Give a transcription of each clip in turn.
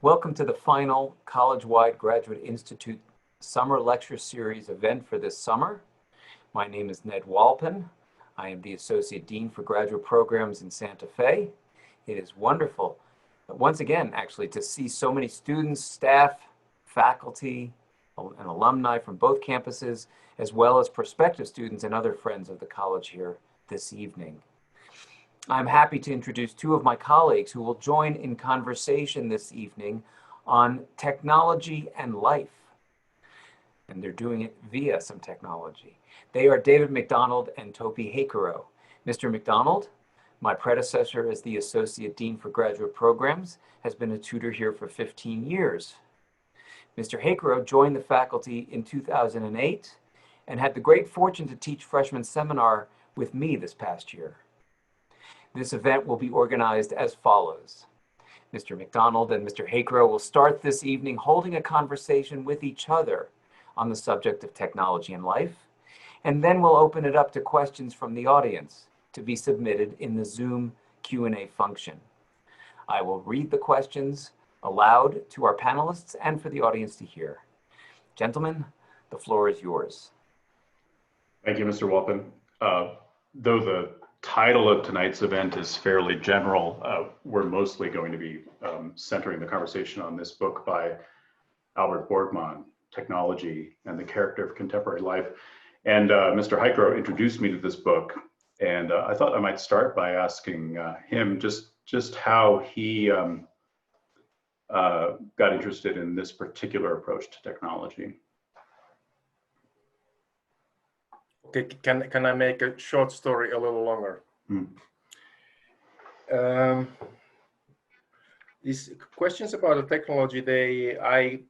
Welcome to the final College-Wide Graduate Institute Summer Lecture Series event for this summer. My name is Ned Walpin. I am the Associate Dean for Graduate Programs in Santa Fe. It is wonderful, once again, actually, to see so many students, staff, faculty, and alumni from both campuses, as well as prospective students and other friends of the college here this evening. I'm happy to introduce two of my colleagues who will join in conversation this evening on technology and life. And they're doing it via some technology. They are David McDonald and Topi Heikkero. Mr. McDonald, my predecessor as the Associate Dean for Graduate Programs, has been a tutor here for 15 years. Mr. Heikkero joined the faculty in 2008 and had the great fortune to teach freshman seminar with me this past year. This event will be organized as follows. Mr. McDonald and Mr. Heikkero will start this evening holding a conversation with each other on the subject of technology and life, and then we'll open it up to questions from the audience to be submitted in the Zoom Q&A function. I will read the questions aloud to our panelists and for the audience to hear. Gentlemen, the floor is yours. Thank you, Mr. Walpin. Though the title of tonight's event is fairly general, we're mostly going to be centering the conversation on this book by Albert Borgmann, Technology and the Character of Contemporary Life. And Mr. Heikkero introduced me to this book, and I thought I might start by asking him just how he got interested in this particular approach to technology. Okay, can I make a short story a little longer? These questions about the technology, I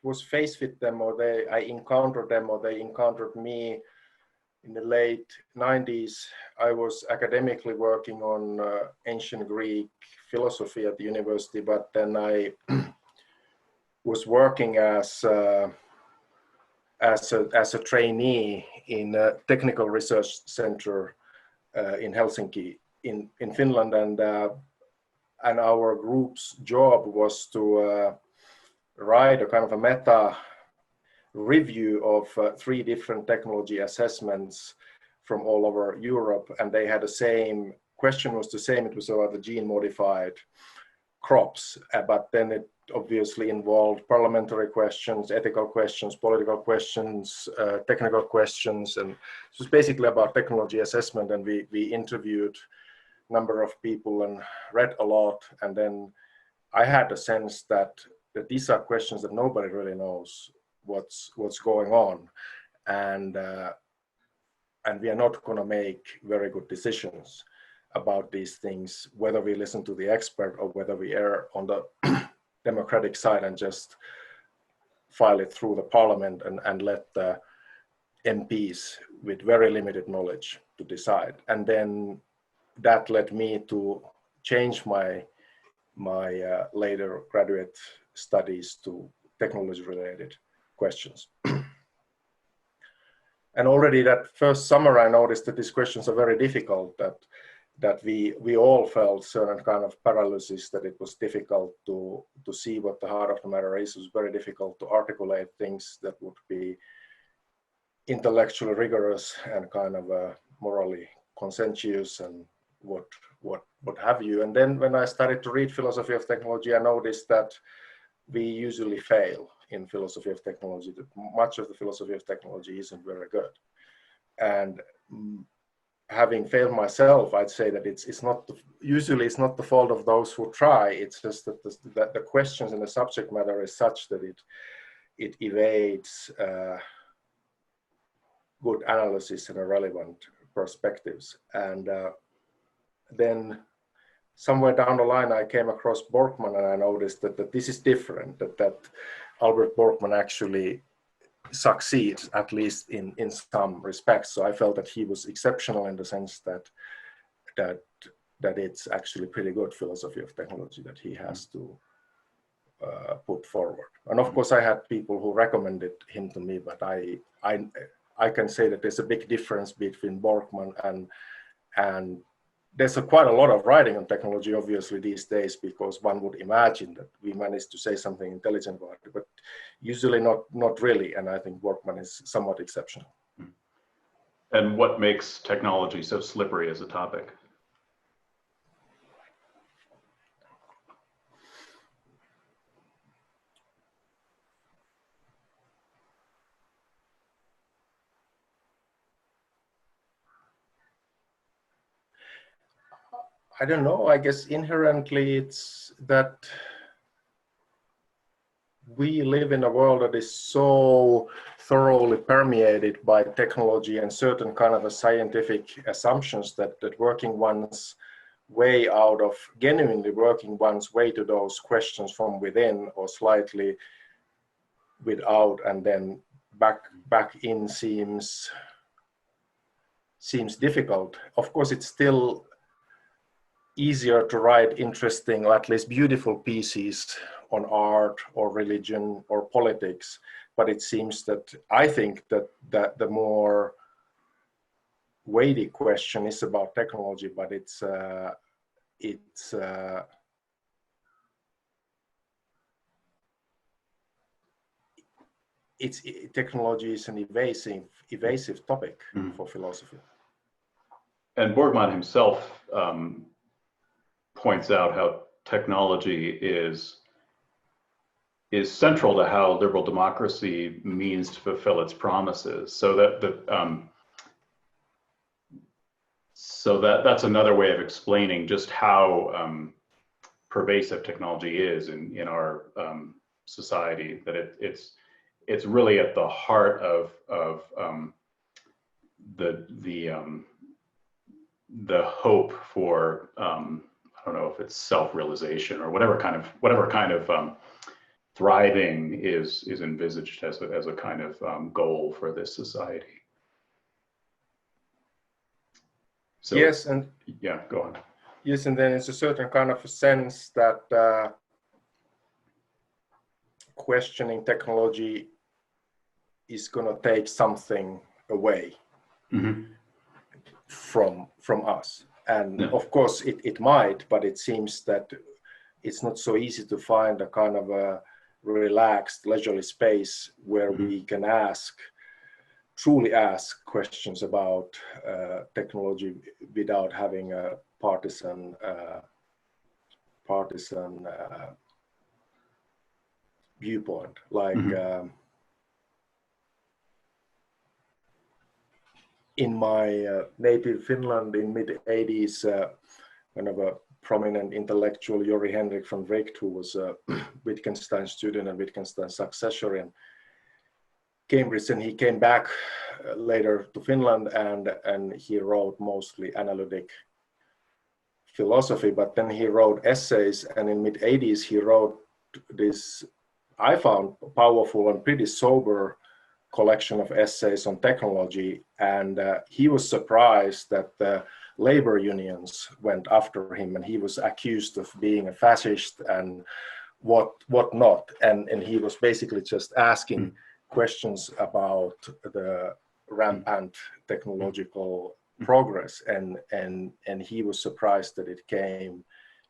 was faced with them, or I encountered them, or they encountered me in the late 90s. I was academically working on ancient Greek philosophy at the university, but then I was working as a trainee in a technical research center in Helsinki, in Finland, and our group's job was to write a kind of a meta review of 3 different technology assessments from all over Europe, and they had the same question. Was the same. It was about the gene modified crops, but then it obviously involved parliamentary questions, ethical questions, political questions, technical questions, and it was basically about technology assessment. And we interviewed a number of people and read a lot, and then I had a sense that these are questions that nobody really knows what's going on, and we are not going to make very good decisions about these things, whether we listen to the expert or whether we err on the democratic side and just file it through the parliament and let the MPs with very limited knowledge to decide. And then that led me to change my later graduate studies to technology related questions. And already that first summer I noticed that these questions are very difficult, that we all felt certain kind of paralysis, that it was difficult to see what the heart of the matter is. It was very difficult to articulate things that would be intellectually rigorous and kind of morally conscientious and what have you. And then when I started to read philosophy of technology, I noticed that we usually fail in philosophy of technology, that much of the philosophy of technology isn't very good. And having failed myself, I'd say that it's not the fault of those who try. It's just that the questions and the subject matter is such that it evades good analysis and relevant perspectives. And then somewhere down the line, I came across Borgmann, and I noticed that this is different. That Albert Borgmann actually succeeds, at least in some respects. So I felt that he was exceptional in the sense that it's actually pretty good philosophy of technology that he has to put forward. And of course, I had people who recommended him to me, but I can say that there's a big difference between Borgmann and there's quite a lot of writing on technology, obviously, these days, because one would imagine that we managed to say something intelligent about it, but usually not really. And I think Borgmann is somewhat exceptional. And what makes technology so slippery as a topic? I don't know. I guess inherently it's that we live in a world that is so thoroughly permeated by technology and certain kind of a scientific assumptions that working one's way out of genuinely working one's way to those questions from within or slightly without and then back in seems difficult. Of course, it's still easier to write interesting or at least beautiful pieces on art or religion or politics, but it seems that I think that the more weighty question is about technology, but technology is an evasive topic for philosophy. And Borgmann himself points out how technology is central to how liberal democracy means to fulfill its promises. So that's another way of explaining just how pervasive technology is in our society. That it's really at the heart of the hope for I don't know if it's self-realization or whatever kind of thriving is envisaged as a kind of goal for this society. So, yes, and yeah, go on. Yes, and then it's a certain kind of a sense that questioning technology is going to take something away from us. And of course it might, but it seems that it's not so easy to find a kind of a relaxed, leisurely space where we can truly ask questions about technology without having a partisan viewpoint. Like in my native Finland in mid-80s, one of a prominent intellectual, Jori Henrik von Wright, who was a Wittgenstein student and Wittgenstein successor in Cambridge, and he came back later to Finland and he wrote mostly analytic philosophy, but then he wrote essays, and in mid-80s he wrote this, I found, powerful and pretty sober collection of essays on technology, and he was surprised that the labor unions went after him, and he was accused of being a fascist and what not, and he was basically just asking questions about the rampant technological progress, and he was surprised that it came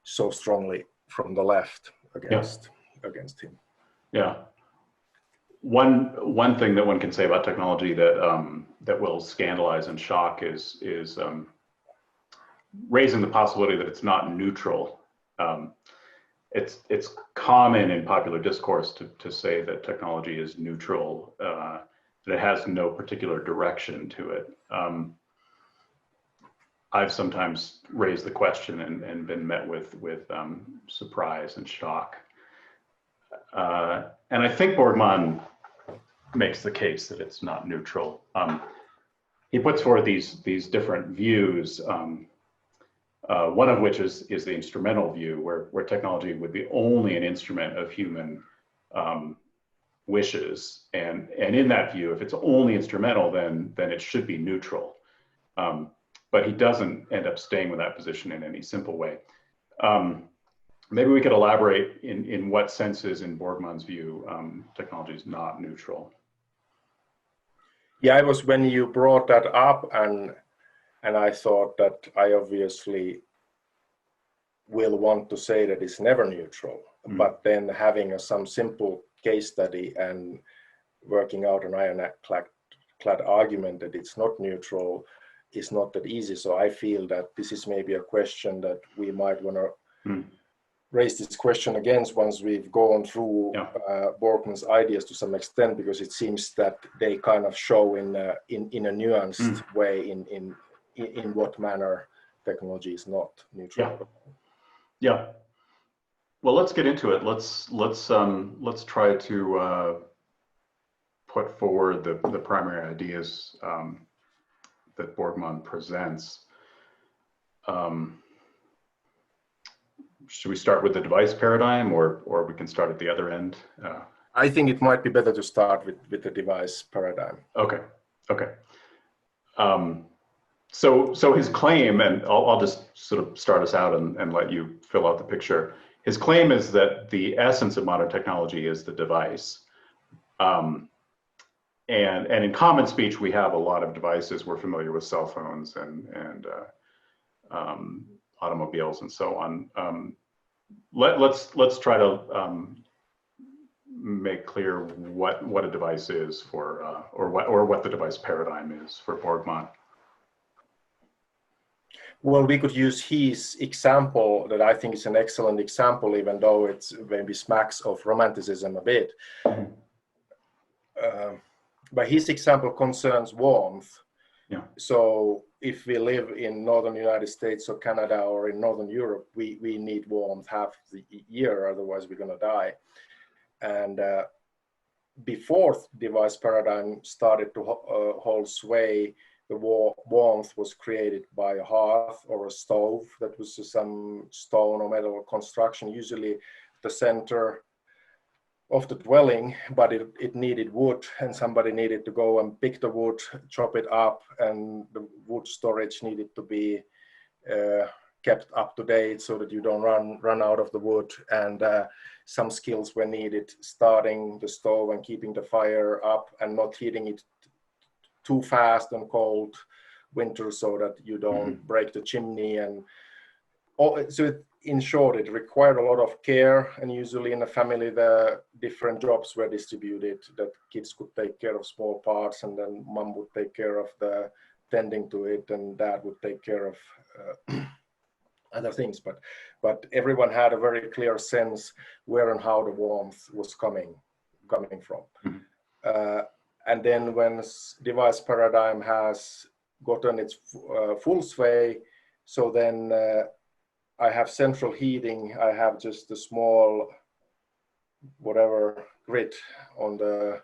so strongly from the left against him. Yeah. One thing that one can say about technology that will scandalize and shock is raising the possibility that it's not neutral. It's common in popular discourse to say that technology is neutral, that it has no particular direction to it. I've sometimes raised the question and been met with surprise and shock. And I think Borgmann makes the case that it's not neutral. He puts forward these different views, one of which is the instrumental view, where technology would be only an instrument of human wishes. And in that view, if it's only instrumental, then it should be neutral. But he doesn't end up staying with that position in any simple way. Maybe we could elaborate in what senses, in Borgmann's view, technology is not neutral. Yeah, it was when you brought that up, and And I thought that I obviously will want to say that it's never neutral, but then having some simple case study and working out an ironclad argument that it's not neutral is not that easy. So I feel that this is maybe a question that we might want to raise this question again once we've gone through Borgmann's ideas to some extent, because it seems that they kind of show in a nuanced way in what manner technology is not neutral. Yeah. Well, let's get into it. Let's try to put forward the primary ideas that Borgmann presents. Should we start with the device paradigm, or we can start at the other end? I think it might be better to start with the device paradigm. Okay. So his claim, and I'll just sort of start us out and let you fill out the picture. His claim is that the essence of modern technology is the device. And in common speech, we have a lot of devices. We're familiar with cell phones and automobiles and so on. Let's try to make clear what a device is for, or what the device paradigm is for Borgmann. Well, we could use his example that I think is an excellent example, even though it's maybe smacks of romanticism a bit. But his example concerns warmth. Yeah. So if we live in northern United States or Canada or in northern Europe, we need warmth half the year, otherwise we're going to die. And before device paradigm started to hold sway, the warmth was created by a hearth or a stove that was some stone or metal construction, usually the center of the dwelling, but it needed wood, and somebody needed to go and pick the wood, chop it up, and the wood storage needed to be kept up to date so that you don't run out of the wood. And some skills were needed, starting the stove and keeping the fire up and not heating it too fast and cold winter so that you don't break the chimney. And so in short, it required a lot of care, and usually in a family the different jobs were distributed, that kids could take care of small parts, and then mom would take care of the tending to it, and dad would take care of other things. But everyone had a very clear sense where and how the warmth was coming from. And then when device paradigm has gotten its full sway, so then I have central heating, I have just a small whatever grid on the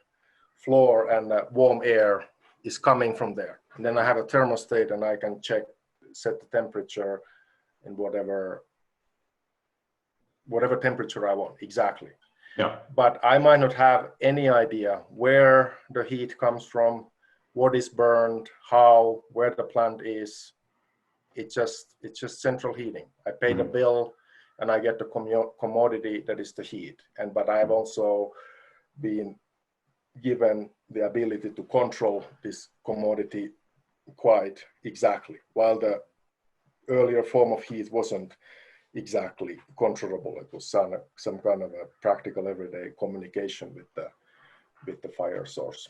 floor, and warm air is coming from there. And then I have a thermostat, and I can set the temperature in whatever temperature I want, exactly. Yeah. But I might not have any idea where the heat comes from, what is burned, how, where the plant is. It's just central heating. I pay the bill, and I get the commodity that is the heat. But I've also been given the ability to control this commodity quite exactly, while the earlier form of heat wasn't exactly controllable. It was some kind of a practical everyday communication with the fire source.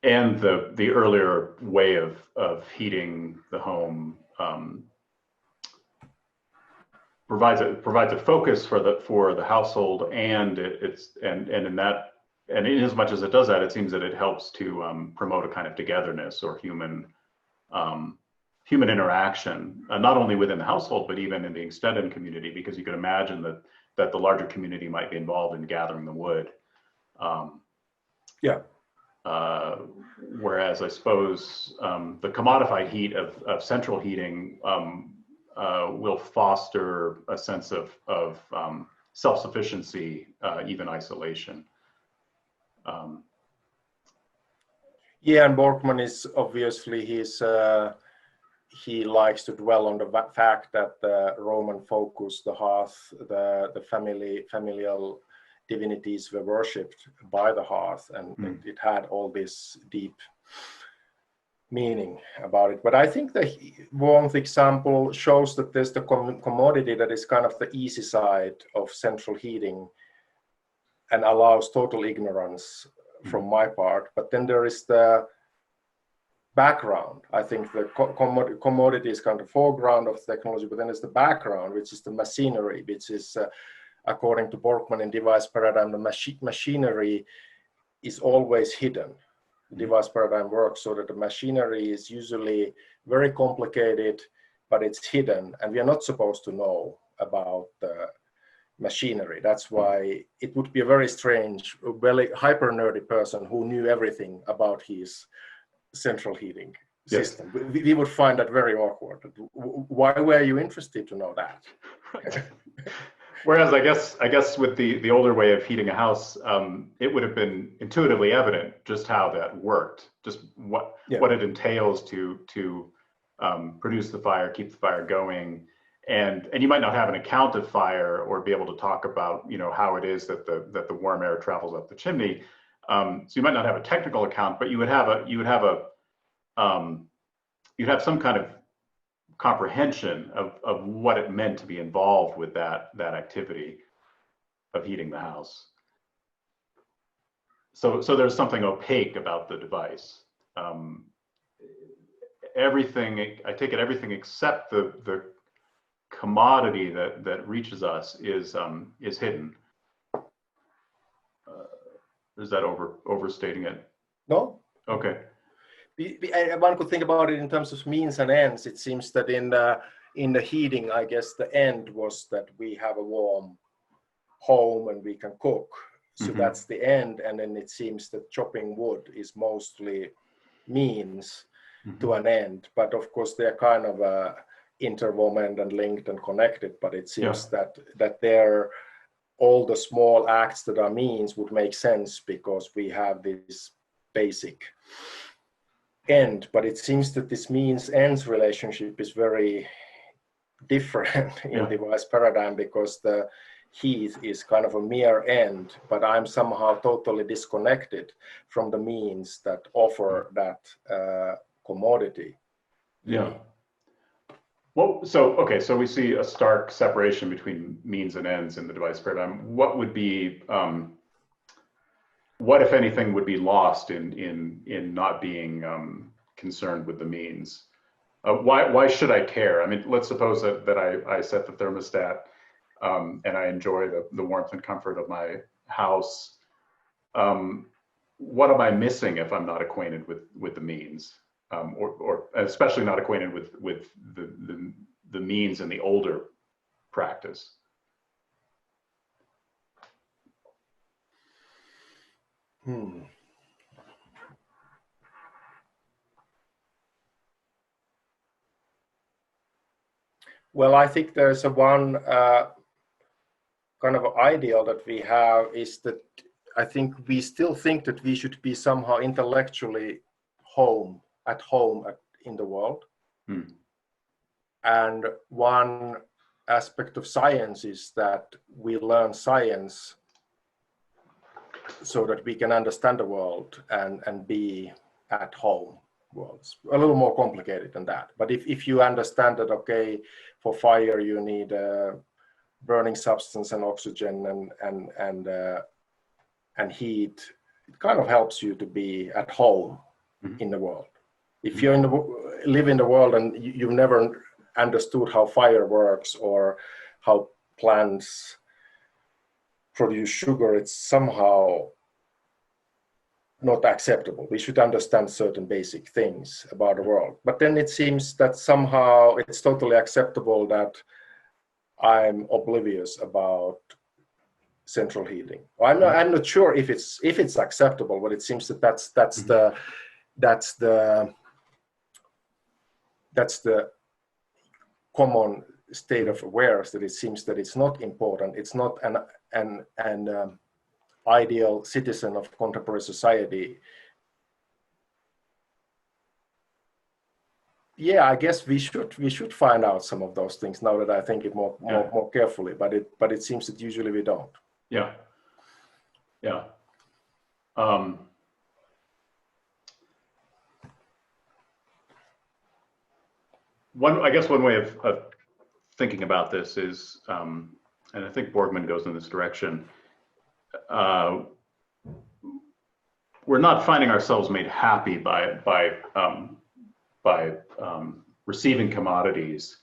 And the earlier way of heating the home provides a focus for the household, and in as much as it does that, it seems that it helps to promote a kind of togetherness or human interaction, not only within the household, but even in the extended community, because you could imagine that the larger community might be involved in gathering the wood. Whereas I suppose the commodified heat of central heating will foster a sense of self-sufficiency, even isolation. And Borgmann is obviously he likes to dwell on the fact that the Roman focus, the hearth, the familial divinities were worshipped by the hearth, and it had all this deep meaning about it. But I think the warmth example shows that there's the commodity that is kind of the easy side of central heating and allows total ignorance from my part. But then there is the background. I think the commodity is kind of foreground of technology, but then there's the background, which is the machinery, which is, according to Borgmann in device paradigm, the machinery is always hidden. The device paradigm works so that the machinery is usually very complicated, but it's hidden, and we are not supposed to know about the machinery. That's why it would be a very strange, very hyper nerdy person who knew everything about his central heating system. Yes. We would find that very awkward. Why were you interested to know that? Whereas I guess with the older way of heating a house, it would have been intuitively evident just how that worked, just what it entails to produce the fire, keep the fire going, and you might not have an account of fire or be able to talk about how it is that the warm air travels up the chimney. So you might not have a technical account, but you'd have some kind of comprehension of what it meant to be involved with that activity of heating the house. So there's something opaque about the device. Everything, I take it, everything except the commodity that reaches us is hidden. Is that overstating it? No. Okay. One could think about it in terms of means and ends. It seems that in the heating, I guess the end was that we have a warm home and we can cook. So that's the end. And then it seems that chopping wood is mostly means to an end. But of course, they're kind of interwoven and linked and connected. But it seems that they're all the small acts that are means would make sense because we have this basic end. But it seems that this means ends relationship is very different in device paradigm, because the heat is kind of a mere end, but I'm somehow totally disconnected from the means that offer that commodity. Yeah. Well, so we see a stark separation between means and ends in the device paradigm. What would be, what if anything would be lost in not being concerned with the means? Why should I care? I mean, let's suppose that I set the thermostat and I enjoy the warmth and comfort of my house. What am I missing if I'm not acquainted with the means? Or especially not acquainted with the means in the older practice. Well, I think there's one kind of ideal that we have is that I think we still think that we should be somehow intellectually at home in the world. And one aspect of science is that we learn science so that we can understand the world and be at home. Well, it's a little more complicated than that. But if you understand that, okay, for fire you need burning substance and oxygen and heat, it kind of helps you to be at home in the world. If you live in the world and you've never understood how fire works or how plants produce sugar, it's somehow not acceptable. We should understand certain basic things about the world. But then it seems that somehow it's totally acceptable that I'm oblivious about central heating. I'm not sure if it's acceptable, but it seems that that's the common state of awareness, that it seems that it's not important. It's not an ideal citizen of contemporary society. Yeah, I guess we should find out some of those things now that I think it more carefully. But it seems that usually we don't. Yeah. I guess one way of thinking about this is, and I think Borgmann goes in this direction, we're not finding ourselves made happy by receiving commodities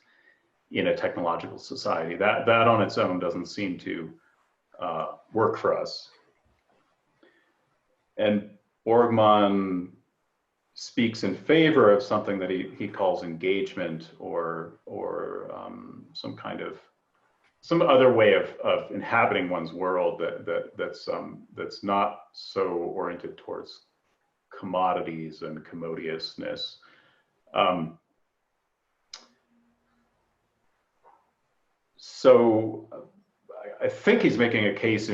in a technological society. That on its own doesn't seem to work for us. And Borgmann speaks in favor of something that he calls engagement, or some other way of inhabiting one's world that's not so oriented towards commodities and commodiousness. So I think he's making a case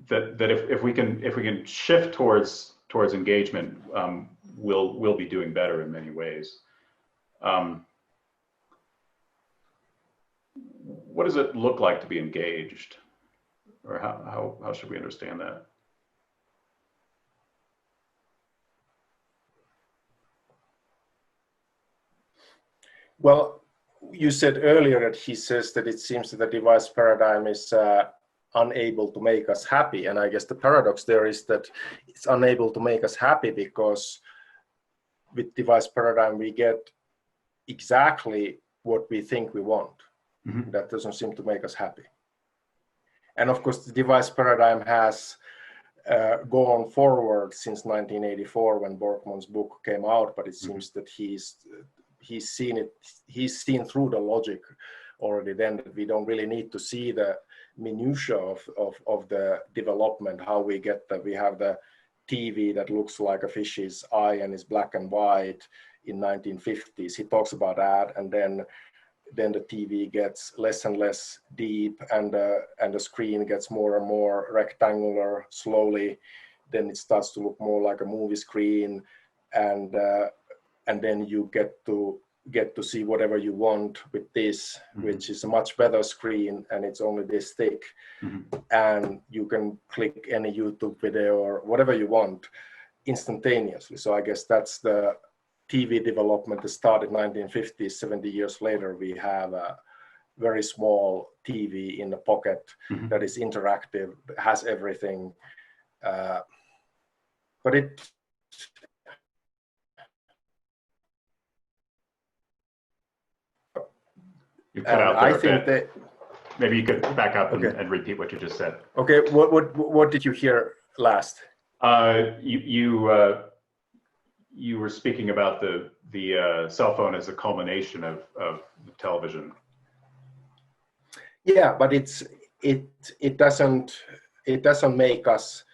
that if we can shift towards engagement, we'll be doing better in many ways. What does it look like to be engaged, or how should we understand that? Well, you said earlier that he says that it seems that the device paradigm is unable to make us happy. And I guess the paradox there is that it's unable to make us happy because with device paradigm, we get exactly what we think we want. Mm-hmm. That doesn't seem to make us happy. And of course, the device paradigm has gone forward since 1984 when Borgmann's book came out, but it seems that he's seen through the logic already then, that we don't really need to see the minutiae of the development, how we get that we have the TV that looks like a fish's eye and is black and white in 1950s. He talks about that, and then the TV gets less and less deep, and the screen gets more and more rectangular slowly. Then it starts to look more like a movie screen, and then you get to see whatever you want with this, mm-hmm. which is a much better screen, and it's only this thick, mm-hmm. and you can click any YouTube video or whatever you want instantaneously. So I guess that's the TV development that started in 1950s. 70 years later, we have a very small TV in the pocket, mm-hmm. that is interactive, has everything, but it. You cut out there I think that maybe you could back up and repeat what you just said. Okay, what did you hear last? You were speaking about the cell phone as a culmination of the television. Yeah, but it doesn't make us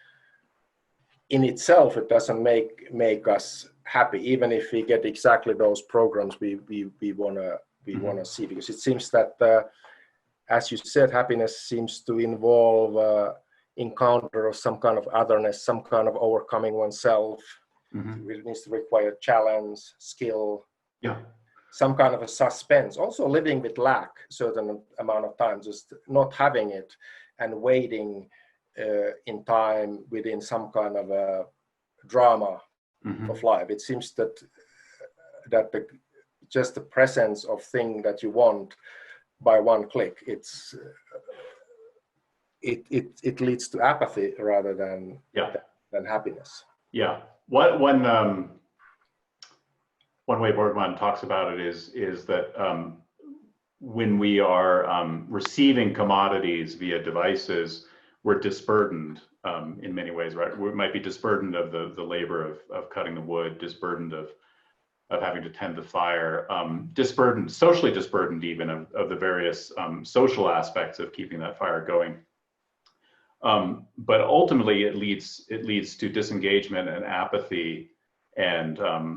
in itself. It doesn't make us happy, even if we get exactly those programs we wanna. Mm-hmm. want to see, because it seems that, as you said, happiness seems to involve encounter of some kind of otherness, some kind of overcoming oneself. Mm-hmm. It needs to require challenge, skill, some kind of a suspense. Also living with lack certain amount of time, just not having it and waiting in time within some kind of a drama, mm-hmm. of life. It seems that just the presence of thing that you want by one click, it leads to apathy rather than happiness. Yeah. One way Borgmann talks about it is that when we are receiving commodities via devices, we're disburdened in many ways, right? We might be disburdened of the labor of cutting the wood, disburdened of having to tend the fire, socially disburdened even of the various social aspects of keeping that fire going. But ultimately, it leads to disengagement and apathy and a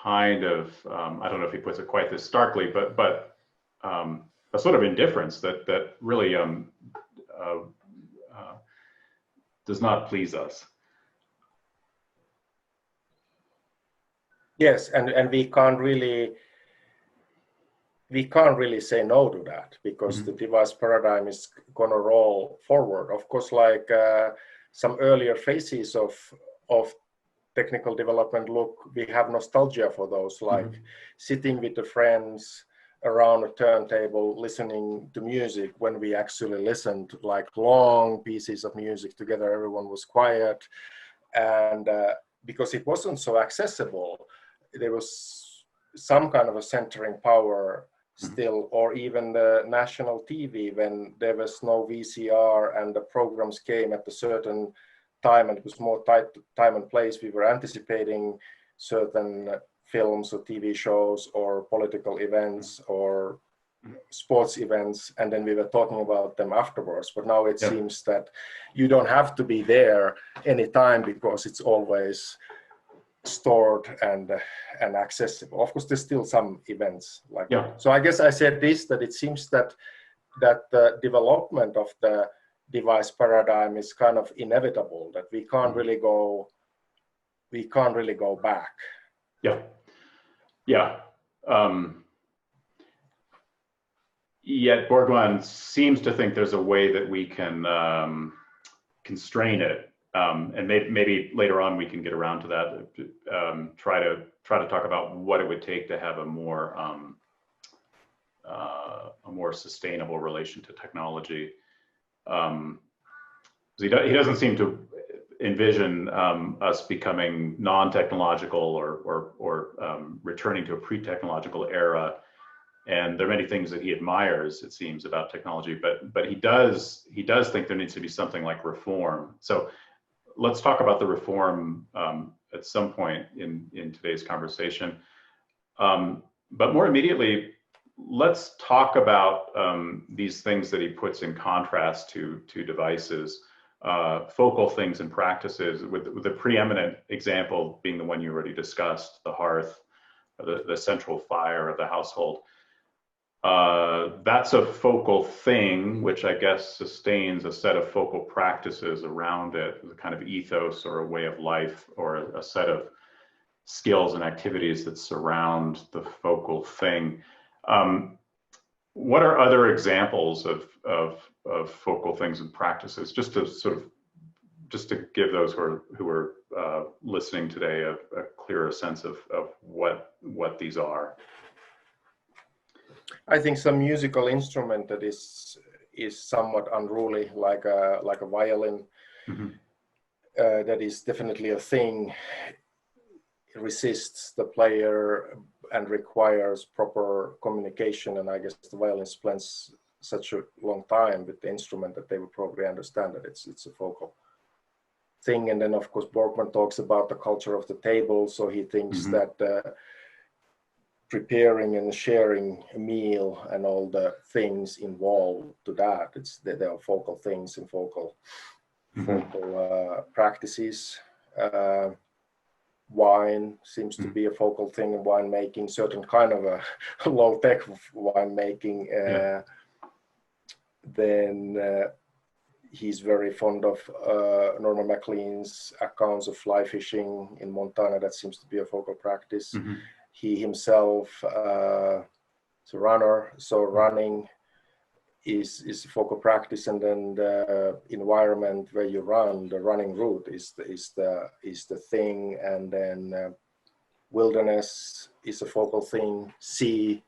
kind of I don't know if he puts it quite this starkly, but a sort of indifference that really does not please us. Yes, and we can't really say no to that, because mm-hmm. the device paradigm is gonna roll forward. Of course, like some earlier phases of technical development look, we have nostalgia for those, like sitting with the friends around a turntable listening to music, when we actually listened to like long pieces of music together. Everyone was quiet, and because it wasn't so accessible, there was some kind of a centering power still, or even the national TV, when there was no VCR and the programs came at a certain time and it was more tight time and place. We were anticipating certain films or TV shows or political events or sports events, and then we were talking about them afterwards. But now it seems that you don't have to be there anytime because it's always stored and accessible. Of course, there's still some events like that. So I guess I said this, that it seems that the development of the device paradigm is kind of inevitable, that we can't really go back. Yet Borgmann seems to think there's a way that we can constrain it, and maybe later on we can get around to that. Try to talk about what it would take to have a more sustainable relation to technology. He doesn't seem to envision us becoming non-technological or returning to a pre-technological era. And there are many things that he admires, it seems, about technology, but he does think there needs to be something like reform. So let's talk about the reform at some point in today's conversation. But more immediately, let's talk about these things that he puts in contrast to devices, focal things and practices, with the preeminent example being the one you already discussed, the hearth, the central fire of the household. That's a focal thing, which I guess sustains a set of focal practices around it, a kind of ethos or a way of life, or a set of skills and activities that surround the focal thing. What are other examples of focal things and practices, just to give those who are listening today a clearer sense of what these are? I think some musical instrument that is somewhat unruly, like a violin, that is definitely a thing. It resists the player and requires proper communication. And I guess the violin spends such a long time with the instrument that they would probably understand that it's a focal thing. And then, of course, Borgmann talks about the culture of the table. So he thinks that preparing and sharing a meal and all the things involved to that, there are focal things and focal practices. Wine seems to be a focal thing in winemaking, certain kind of a low-tech winemaking. Then he's very fond of Norman MacLean's accounts of fly fishing in Montana. That seems to be a focal practice. He himself is a runner, so running is a focal practice, and then the environment where you run, the running route is the thing, and then wilderness is a focal thing. Sea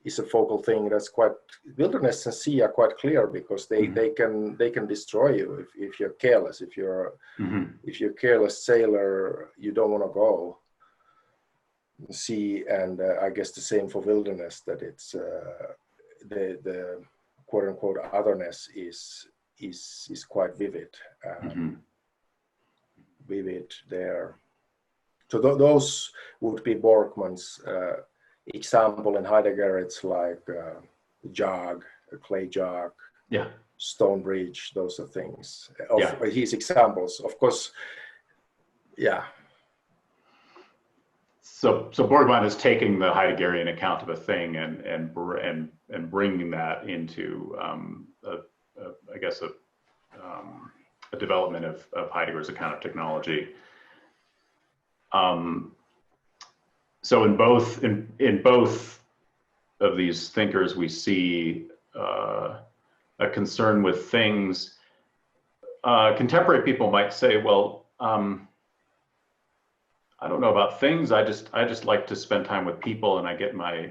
is a focal thing. That's quite, wilderness and sea are quite clear, because they can destroy you if you're careless. If you're a careless sailor, you don't want to go. Sea, and I guess the same for wilderness, that it's the quote unquote otherness is quite vivid there. So those would be Borgmann's example. In Heidegger, it's like a jug, a clay jug, stone bridge. Those are things of his examples, of course. So Borgmann is taking the Heideggerian account of a thing and bringing that into I guess a development of Heidegger's account of technology. So in both of these thinkers, we see a concern with things. contemporary people might say, well, I don't know about things. I just like to spend time with people, and I get my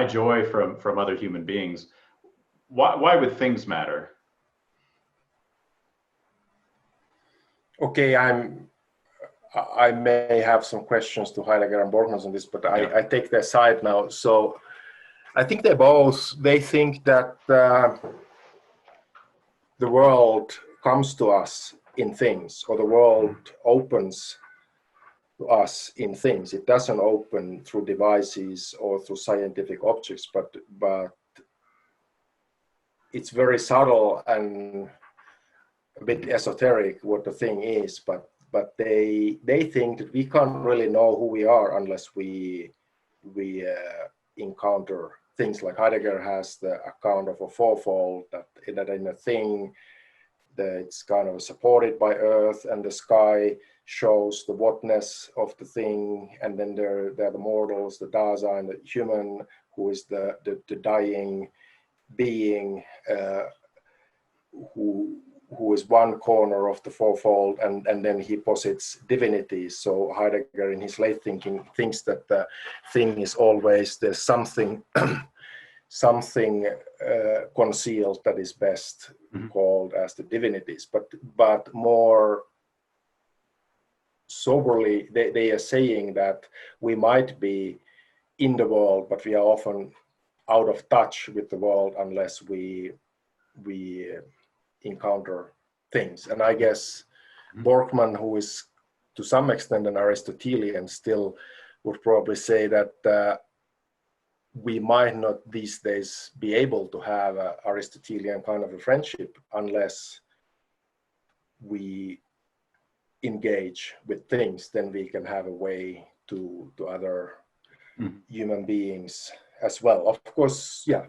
joy from other human beings. Why would things matter? Okay, I may have some questions to Heidegger and Borgmann on this, but I take their side now. So I think they think that the world comes to us in things, or the world opens to us in things. It doesn't open through devices or through scientific objects, but it's very subtle and a bit esoteric what the thing is, but they think that we can't really know who we are unless we encounter things. Like Heidegger has the account of a fourfold, that in a thing that it's kind of supported by earth, and the sky shows the whatness of the thing, and then there are the mortals, the Dasein, the human, who is the dying being, who is one corner of the fourfold, and then he posits divinities. So Heidegger, in his late thinking, thinks that the thing is always there's something concealed that is best called as the divinities. But more soberly, they are saying that we might be in the world, but we are often out of touch with the world unless we encounter things. And I guess Borgmann, who is to some extent an Aristotelian, still would probably say that we might not these days be able to have an Aristotelian kind of a friendship unless we engage with things. Then we can have a way to other human beings as well. Of course, yeah.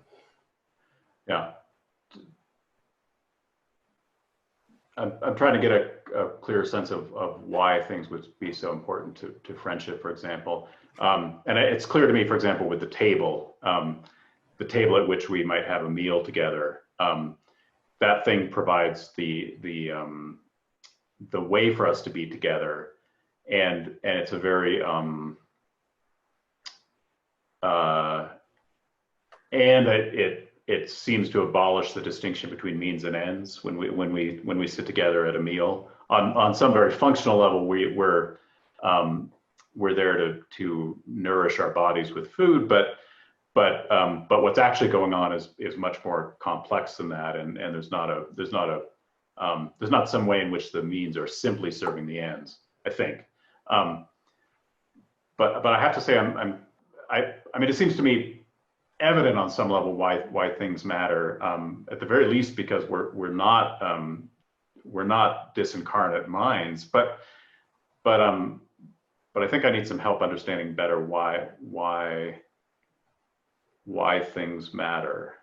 I'm trying to get a clear sense of why things would be so important to friendship, for example. And it's clear to me, for example, with the table at which we might have a meal together, that thing provides the way for us to be together, and it's a very and it seems to abolish the distinction between means and ends when we sit together at a meal. On some very functional level, we're there to nourish our bodies with food, but what's actually going on is much more complex than that, and there's not some way in which the means are simply serving the ends, I think. But I have to say, I mean, it seems to me evident on some level why things matter, at the very least because we're not disincarnate minds, but I think I need some help understanding better why things matter.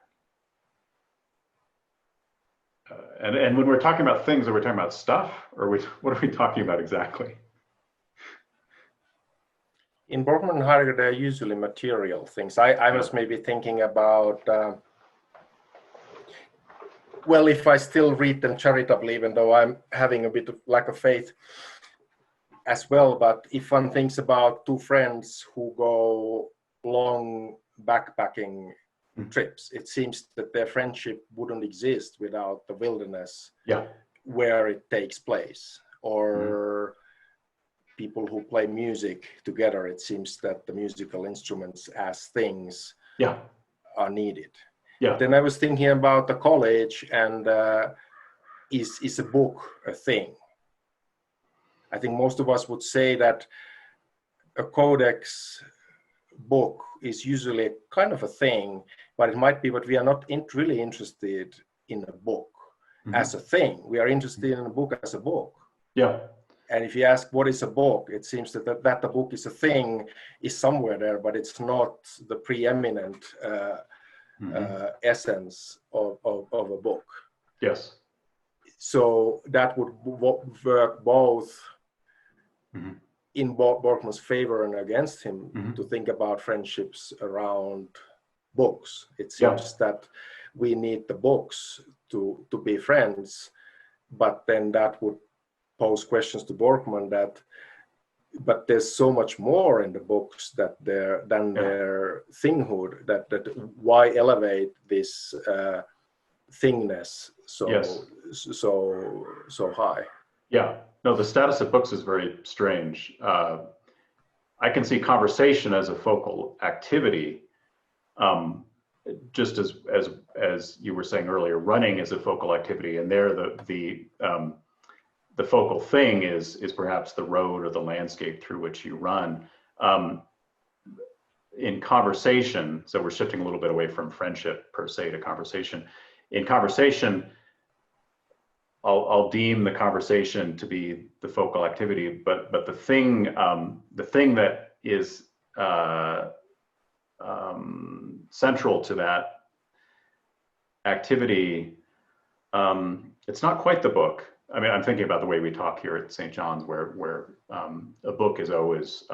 And when we're talking about things, are we talking about stuff, or what are we talking about exactly? In Borgmann and Heidegger, they're usually material things. I was maybe thinking about, well, if I still read them charitably, even though I'm having a bit of lack of faith as well, but if one thinks about two friends who go long backpacking trips, it seems that their friendship wouldn't exist without the wilderness where it takes place. Or people who play music together, it seems that the musical instruments as things are needed. Then I was thinking about the college, and is a book a thing? I think most of us would say that a codex book is usually kind of a thing, but it might be, but we are not really interested in a book as a thing. We are interested in a book as a book. And if you ask what is a book, it seems that the book is a thing is somewhere there, but it's not the preeminent essence of a book. Yes. So that would work both in Borgmann's favor and against him to think about friendships around books. It seems that we need the books to be friends. But then that would pose questions to Borgmann that, but there's so much more in the books than their thinghood, that why elevate this thingness so high? Yeah, no, the status of books is very strange. I can see conversation as a focal activity, just as you were saying earlier, running is a focal activity, and there the focal thing is perhaps the road or the landscape through which you run. In conversation, so we're shifting a little bit away from friendship per se to conversation. In conversation, I'll deem the conversation to be the focal activity, but the thing that is central to that activity, it's not quite the book. I mean, I'm thinking about the way we talk here at St. John's, where a book is always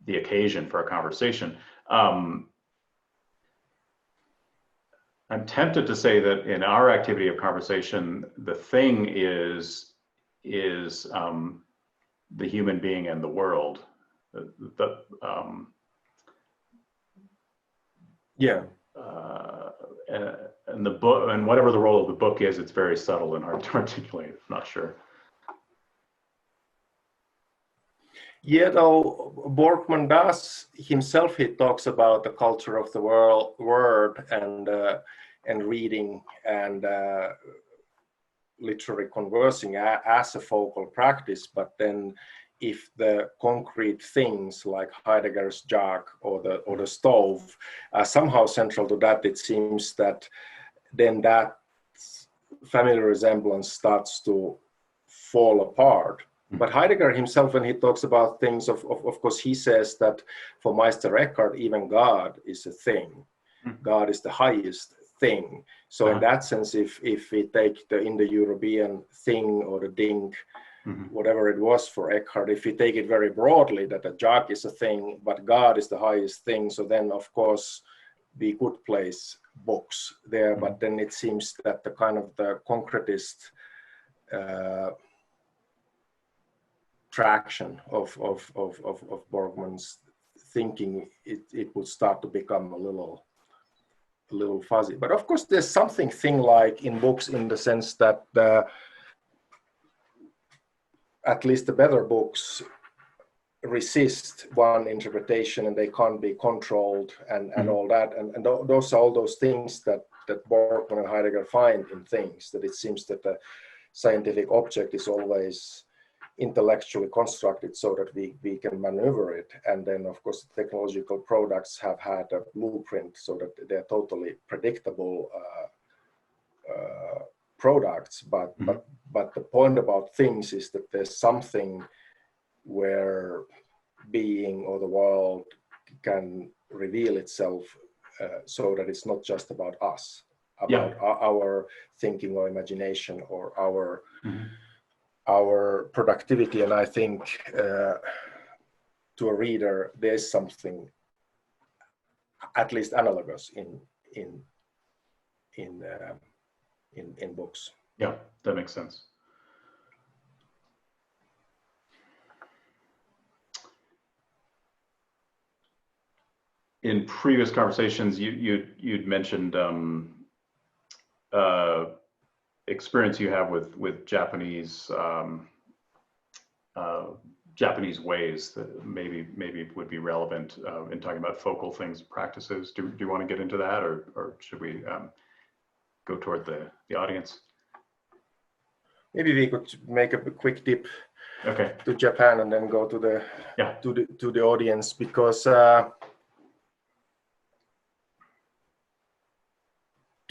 the occasion for a conversation. I'm tempted to say that in our activity of conversation, the thing is the human being and the world. And the book, and whatever the role of the book is, it's very subtle and hard to articulate. I'm not sure. Yeah, though Borgmann does himself, he talks about the culture of the word and reading and literary conversing as a focal practice. But then, if the concrete things like Heidegger's jug or the stove are somehow central to that, it seems that then that family resemblance starts to fall apart. But Heidegger himself, when he talks about things, of course, he says that for Meister Eckhart, even God is a thing. God is the highest thing. So in that sense, if we take the Indo-European thing or the ding, whatever it was for Eckhart, if we take it very broadly, that a jug is a thing, but God is the highest thing, so then, of course, we could place books there. But then it seems that the kind of the concretist traction of Borgmann's thinking, it would start to become a little fuzzy. But of course, there's something thing-like in books, in the sense that at least the better books resist one interpretation and they can't be controlled and all that. And those are all those things that Borgmann and Heidegger find in things, that it seems that the scientific object is always intellectually constructed so that we can maneuver it. And then, of course, technological products have had a blueprint so that they're totally predictable products. But the point about things is that there's something where being or the world can reveal itself so that it's not just about us, about our thinking or imagination or our productivity. And I think to a reader, there's something at least analogous in books. Yeah, that makes sense. In previous conversations, you'd mentioned experience you have with Japanese Japanese ways that maybe would be relevant in talking about focal things, practices. Do you want to get into that, or should we go toward the audience? Maybe we could make a quick dip to Japan and then go to the audience, because to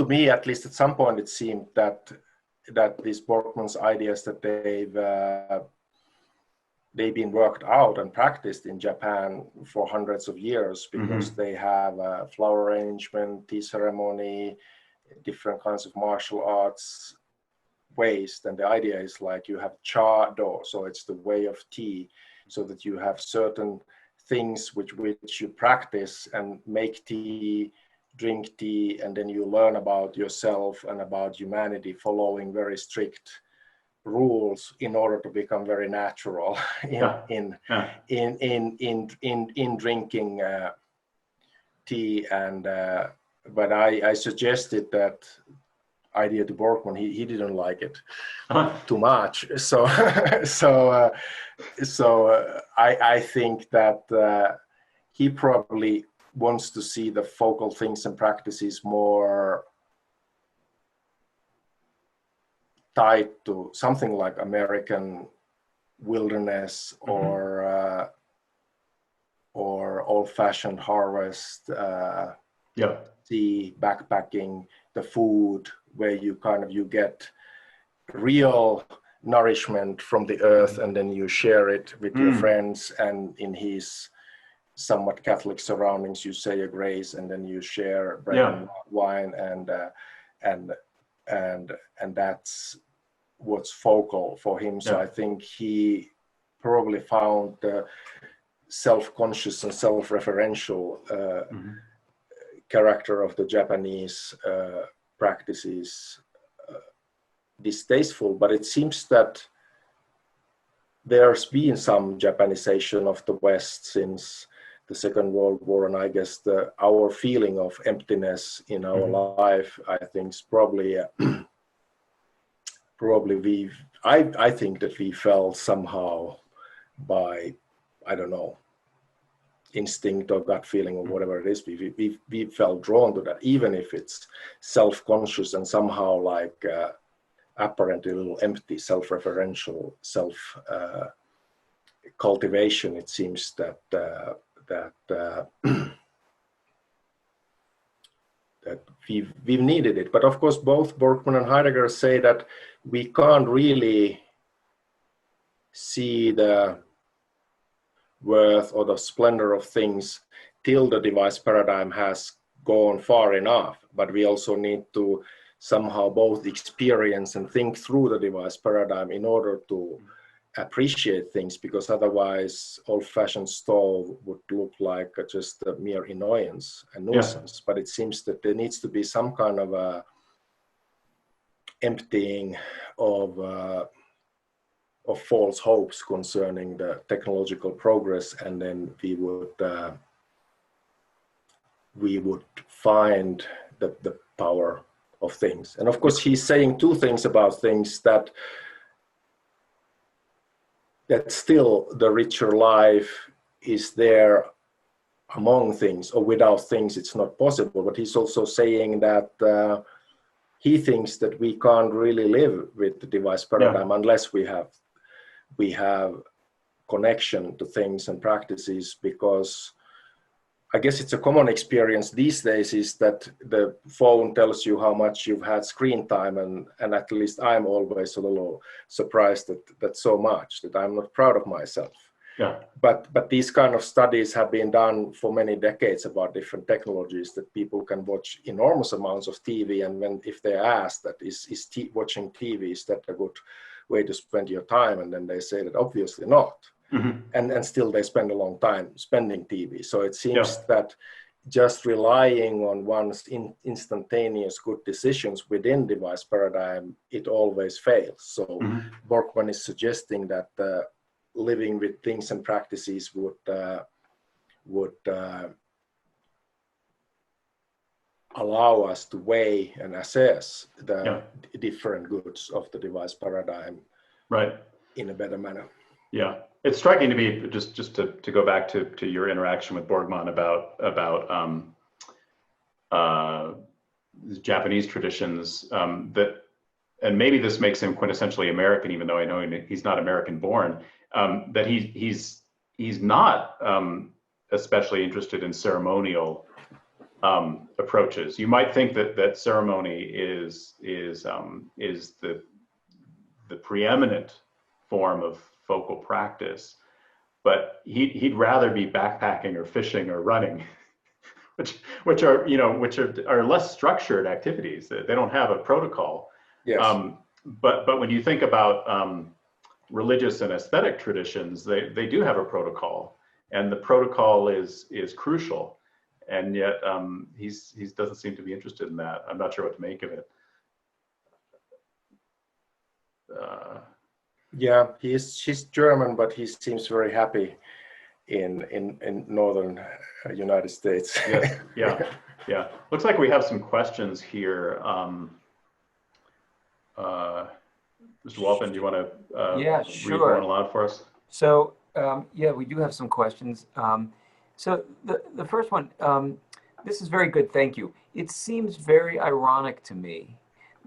me, at least at some point, it seemed that these Borgmann's ideas, that they've been worked out and practiced in Japan for hundreds of years, because they have a flower arrangement, tea ceremony, different kinds of martial arts ways. And the idea is like you have cha-do, so it's the way of tea, so that you have certain things which you practice and make tea drink tea, and then you learn about yourself and about humanity following very strict rules in order to become very natural in drinking tea. And but I suggested that idea to Borgmann. He didn't like it too much. So I think that he probably wants to see the focal things and practices more tied to something like American wilderness or old-fashioned harvest, tea, backpacking, the food, where you get real nourishment from the earth, and then you share it with your friends, and in his somewhat Catholic surroundings you say a grace, and then you share bread and wine, and that's what's focal for him. So I think he probably found the self-conscious and self-referential character of the Japanese practices distasteful, but it seems that there's been some Japanization of the West since the Second World War, and I guess our feeling of emptiness in our life, I think, is probably I think that we felt somehow by, I don't know, instinct or gut feeling or whatever it is, we felt drawn to that, even if it's self-conscious and somehow like apparently a little empty, self-referential, self-cultivation. It seems that that we've needed it. But of course, both Borgmann and Heidegger say that we can't really see the worth or the splendor of things till the device paradigm has gone far enough. But we also need to somehow both experience and think through the device paradigm in order to appreciate things, because otherwise old-fashioned stove would look like just a mere annoyance and nuisance. But it seems that there needs to be some kind of a emptying of false hopes concerning the technological progress, and then we would find the power of things. And of course, he's saying two things about things: that still the richer life is there among things, or without things it's not possible. But he's also saying that he thinks that we can't really live with the device paradigm unless we have connection to things and practices, because I guess it's a common experience these days is that the phone tells you how much you've had screen time, and at least I'm always a little surprised that so much, that I'm not proud of myself. But these kind of studies have been done for many decades about different technologies, that people can watch enormous amounts of TV, and if they're asked that watching TV, is that a good way to spend your time, and then they say that obviously not. And still they spend a long time spending TV. So it seems that just relying on one's instantaneous good decisions within device paradigm, it always fails. So Borgmann is suggesting that living with things and practices would allow us to weigh and assess the different goods of the device paradigm in a better manner. Yeah, it's striking to me, just to go back to your interaction with Borgmann about Japanese traditions, that, and maybe this makes him quintessentially American, even though I know he's not American born, that he's not especially interested in ceremonial approaches. You might think that ceremony is the preeminent form of focal practice, but he'd rather be backpacking or fishing or running, which are less structured activities. They don't have a protocol. But when you think about religious and aesthetic traditions, they do have a protocol, and the protocol is crucial. and yet he doesn't seem to be interested in that. I'm not sure what to make of it. Yeah, she's German, but he seems very happy in northern United States. Yes, yeah. Looks like we have some questions here. Mr. Walpen, do you want to Yeah, read sure. one aloud for us? So yeah, we do have some questions. So the first one, this is very good, thank you. It seems very ironic to me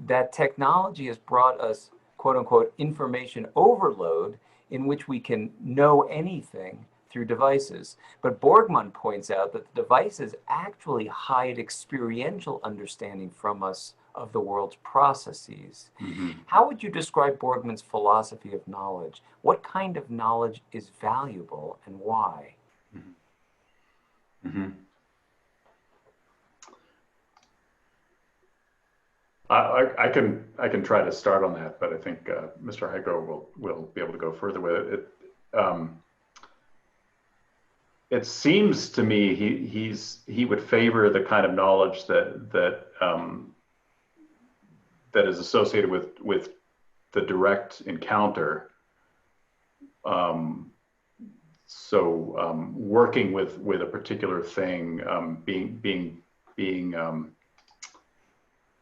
that technology has brought us, quote unquote, information overload in which we can know anything through devices. But Borgmann points out that the devices actually hide experiential understanding from us of the world's processes. Mm-hmm. How would you describe Borgmann's philosophy of knowledge? What kind of knowledge is valuable and why? Mm-hmm. Mm-hmm. I can try to start on that, but I think Mr. Heikkero will be able to go further with it. It seems to me he would favor the kind of knowledge that is associated with the direct encounter. Working with a particular thing,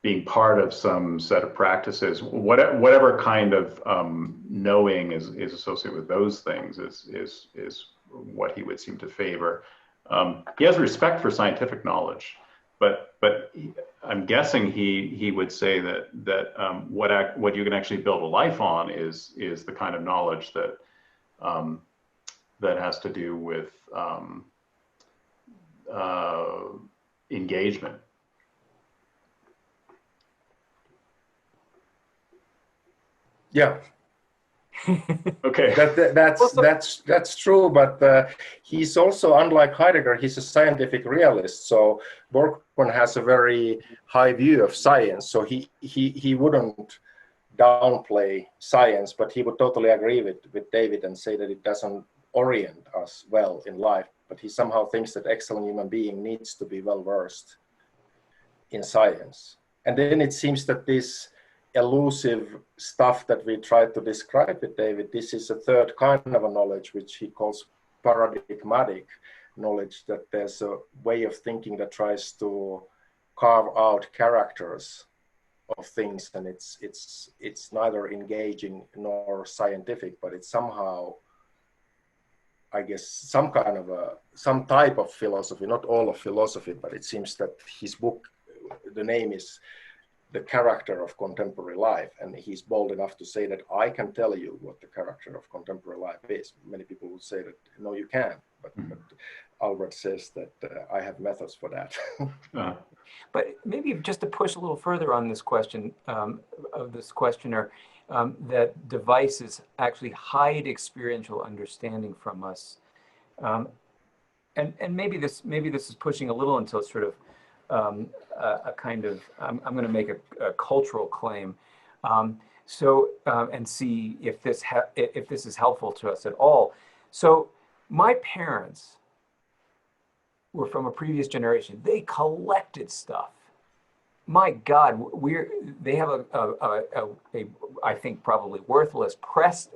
being part of some set of practices, whatever kind of knowing is associated with those things is what he would seem to favor. He has respect for scientific knowledge, but I'm guessing he would say that what you can actually build a life on is the kind of knowledge that has to do with engagement. Yeah. Okay. That's true, but he's also, unlike Heidegger, he's a scientific realist. So Borgmann has a very high view of science. So he wouldn't downplay science, but he would totally agree with David and say that it doesn't orient us well in life. But he somehow thinks that excellent human being needs to be well versed in science. And then it seems that this elusive stuff that we tried to describe with David, this is a third kind of a knowledge, which he calls paradigmatic knowledge, that there's a way of thinking that tries to carve out characters of things, and it's neither engaging nor scientific, but it's somehow, I guess, some type of philosophy, not all of philosophy, but it seems that his book, the name is The Character of Contemporary Life, and he's bold enough to say that I can tell you what the character of contemporary life is. Many people would say that no, you can't, but Albert says that I have methods for that. But maybe just to push a little further on this question of this questioner, that devices actually hide experiential understanding from us, and maybe this is pushing a little until sort of a kind of, I'm going to make a cultural claim, and see if this is helpful to us at all. So my parents were from a previous generation. They collected stuff. My God, they have a I think probably worthless pressed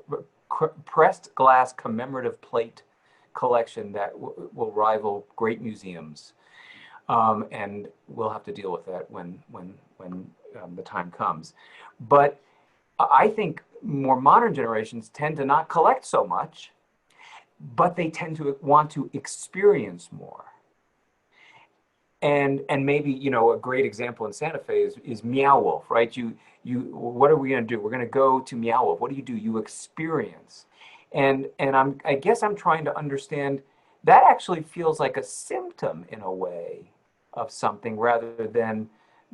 glass commemorative plate collection that will rival great museums. And we'll have to deal with that when the time comes. But I think more modern generations tend to not collect so much, but they tend to want to experience more. And maybe, you know, a great example in Santa Fe is Meow Wolf, right? What are we going to do? We're going to go to Meow Wolf. What do? You experience. And I guess I'm trying to understand, that actually feels like a symptom in a way of something rather than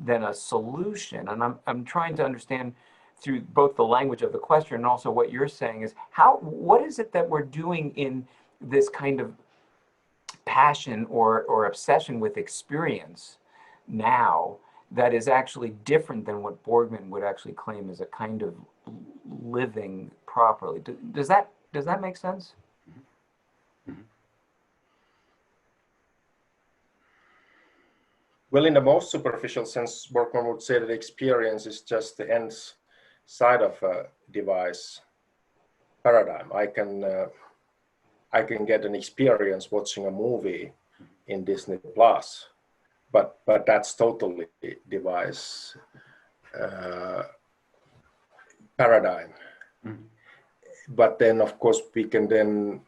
a solution. And I'm trying to understand through both the language of the question and also what you're saying is what is it that we're doing in this kind of passion or obsession with experience now that is actually different than what Borgmann would actually claim as a kind of living properly. Does that make sense? Well, in the most superficial sense, Borgmann would say that experience is just the ends side of a device paradigm. I can get an experience watching a movie in Disney Plus, but that's totally device paradigm. Mm-hmm. But then, of course, we can then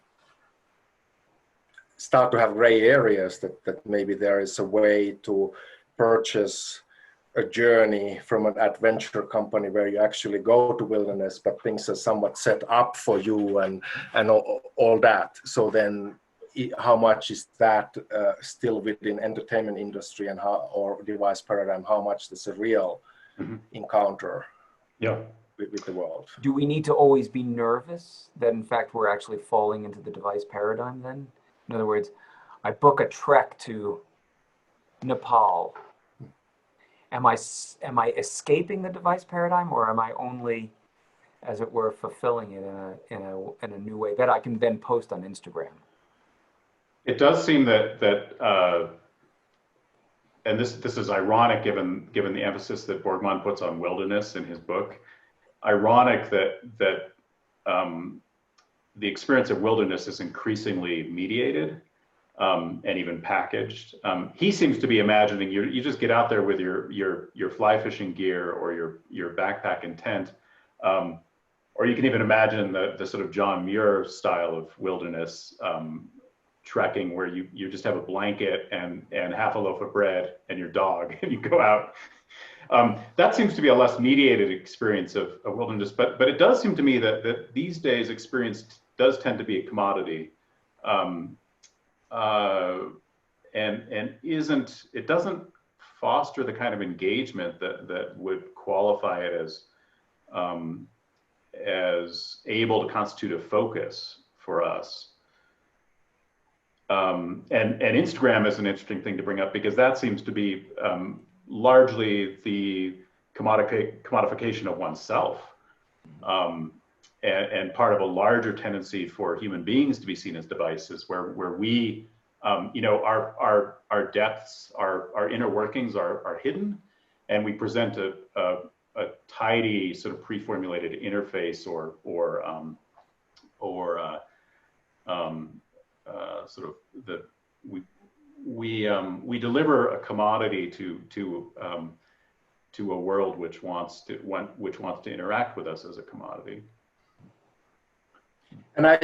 start to have gray areas that maybe there is a way to purchase a journey from an adventure company where you actually go to wilderness, but things are somewhat set up for you and all that. So then how much is that still within entertainment industry and how, or device paradigm, how much is a real encounter with the world? Do we need to always be nervous that in fact we're actually falling into the device paradigm then? In other words, I book a trek to Nepal. Am I escaping the device paradigm, or am I only, as it were, fulfilling it in a new way that I can then post on Instagram? It does seem that and this is ironic given the emphasis that Borgmann puts on wilderness in his book. Ironic that the experience of wilderness is increasingly mediated and even packaged. He seems to be imagining you just get out there with your fly fishing gear or your backpack and tent, or you can even imagine the sort of John Muir style of wilderness trekking where you just have a blanket and half a loaf of bread and your dog and you go out. That seems to be a less mediated experience of wilderness, but it does seem to me that these days experience does tend to be a commodity. And it doesn't foster the kind of engagement that would qualify it as able to constitute a focus for us. And Instagram is an interesting thing to bring up because that seems to be largely the commodification of oneself, and part of a larger tendency for human beings to be seen as devices, where we, our depths, our inner workings are hidden, and we present a tidy sort of pre-formulated interface or sort of we deliver a commodity to a world which wants to interact with us as a commodity. And I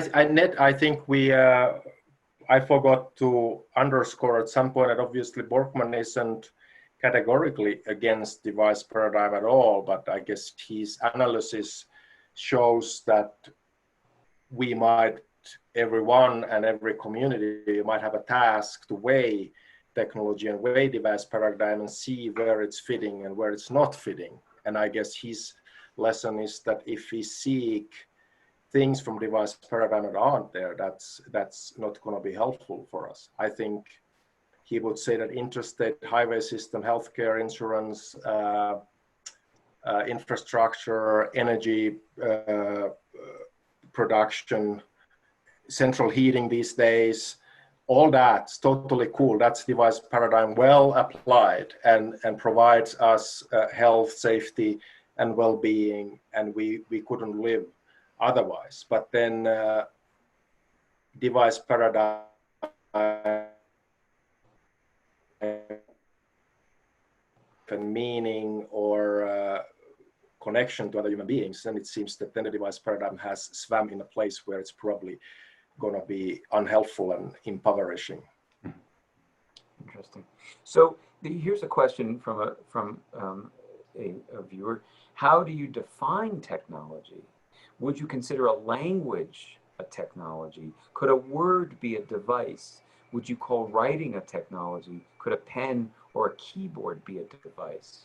think I forgot to underscore at some point that obviously Borgmann isn't categorically against device paradigm at all, but I guess his analysis shows that we might, everyone and every community might have a task to weigh technology and weigh device paradigm and see where it's fitting and where it's not fitting. And I guess his lesson is that if we seek things from device paradigm that aren't there, that's not going to be helpful for us. I think he would say that interstate highway system, healthcare, insurance, infrastructure, energy production, central heating these days, all that's totally cool. That's device paradigm well applied and provides us health, safety, and well-being, and we couldn't live otherwise. But then device paradigm and meaning or connection to other human beings, and it seems that then the device paradigm has swam in a place where it's probably going to be unhelpful and impoverishing. Interesting. So here's a question from a viewer. How do you define technology? Would you consider a language a technology? Could a word be a device? Would you call writing a technology? Could a pen or a keyboard be a device?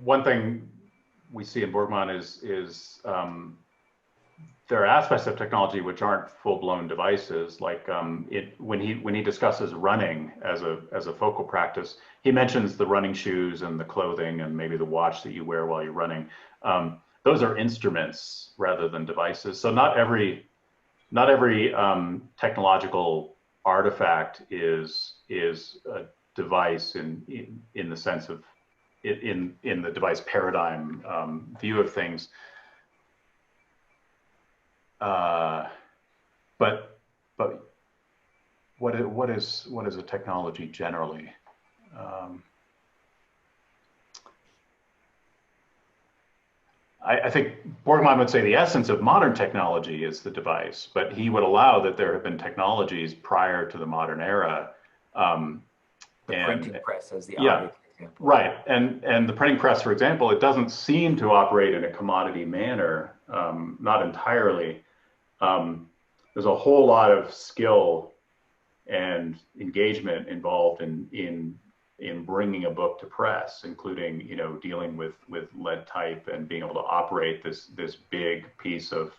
One thing we see in Borgmann is there are aspects of technology which aren't full-blown devices. Like when he discusses running as a focal practice, he mentions the running shoes and the clothing and maybe the watch that you wear while you're running. Those are instruments rather than devices. So not every technological artifact is a device in the sense of in the device paradigm view of things. But what is a technology generally? I think Borgmann would say the essence of modern technology is the device, but he would allow that there have been technologies prior to the modern era. The printing press as the yeah, obvious example. Right, and the printing press, for example, it doesn't seem to operate in a commodity manner, not entirely. There's a whole lot of skill and engagement involved in bringing a book to press, including dealing with lead type and being able to operate this big piece of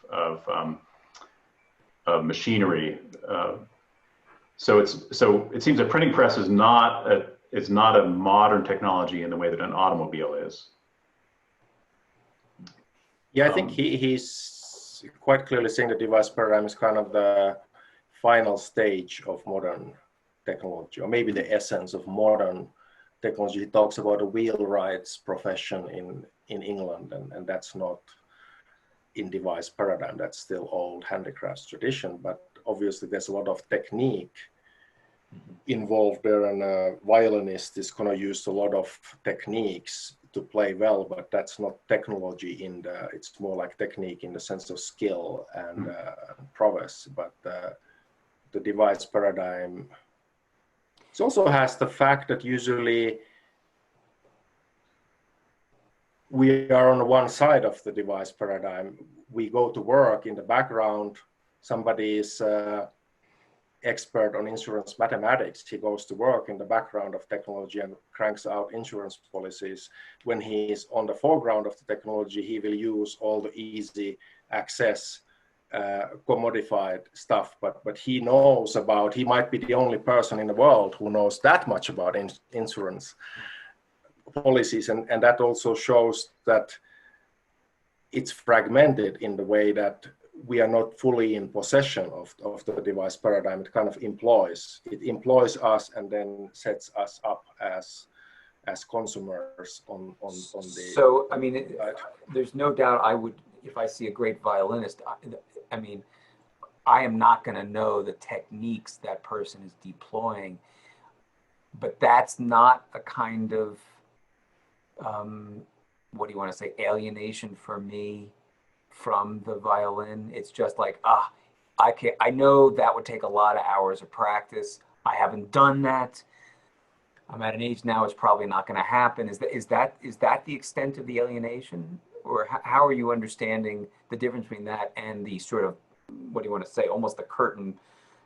machinery. So it seems a printing press is not a modern technology in the way that an automobile is. Yeah, I think he's quite clearly saying the device paradigm is kind of the final stage of modern technology, or maybe the essence of modern technology. He talks about a wheelwright's profession in England, and that's not in device paradigm. That's still old handicrafts tradition, but obviously there's a lot of technique involved there, and a violinist is going to use a lot of techniques to play well, but that's not technology it's more like technique in the sense of skill and prowess. But the device paradigm, it also has the fact that usually we are on one side of the device paradigm. We go to work in the background. Somebody is expert on insurance mathematics. He goes to work in the background of technology and cranks out insurance policies. When he is on the foreground of the technology, he will use all the easy access commodified stuff, but he knows about, he might be the only person in the world who knows that much about insurance policies, and that also shows that it's fragmented in the way that we are not fully in possession of the device paradigm. It kind of employs us and then sets us up as consumers on the. So I mean, there's no doubt I would, if I see a great violinist, I mean, I am not going to know the techniques that person is deploying, but that's not a kind of what do you want to say, alienation for me from the violin. It's just like, I know that would take a lot of hours of practice. I haven't done that. I'm at an age now, it's probably not going to happen. Is that the extent of the alienation? Or how are you understanding the difference between that and the sort of, what do you want to say, almost the curtain,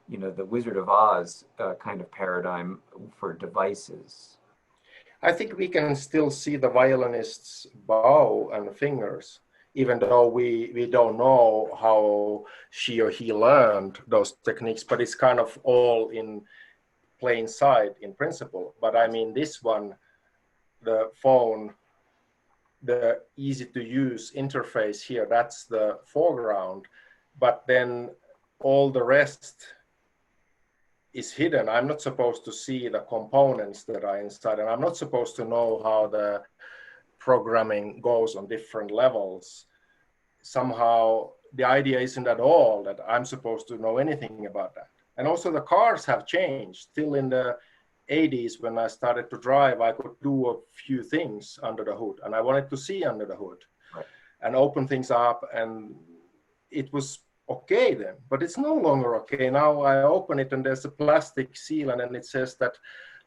the Wizard of Oz kind of paradigm for devices? I think we can still see the violinist's bow and fingers, even though we don't know how she or he learned those techniques, but it's kind of all in plain sight in principle. But I mean, this one, the phone, the easy to use interface here, that's the foreground, but then all the rest is hidden. I'm not supposed to see the components that are inside, and I'm not supposed to know how the programming goes on different levels. Somehow the idea isn't at all that I'm supposed to know anything about that. And also the cars have changed. Still in the 80s, when I started to drive, I could do a few things under the hood, and I wanted to see under the hood, right, and open things up, and it was okay then, but it's no longer okay. Now I open it and there's a plastic seal, and then it says that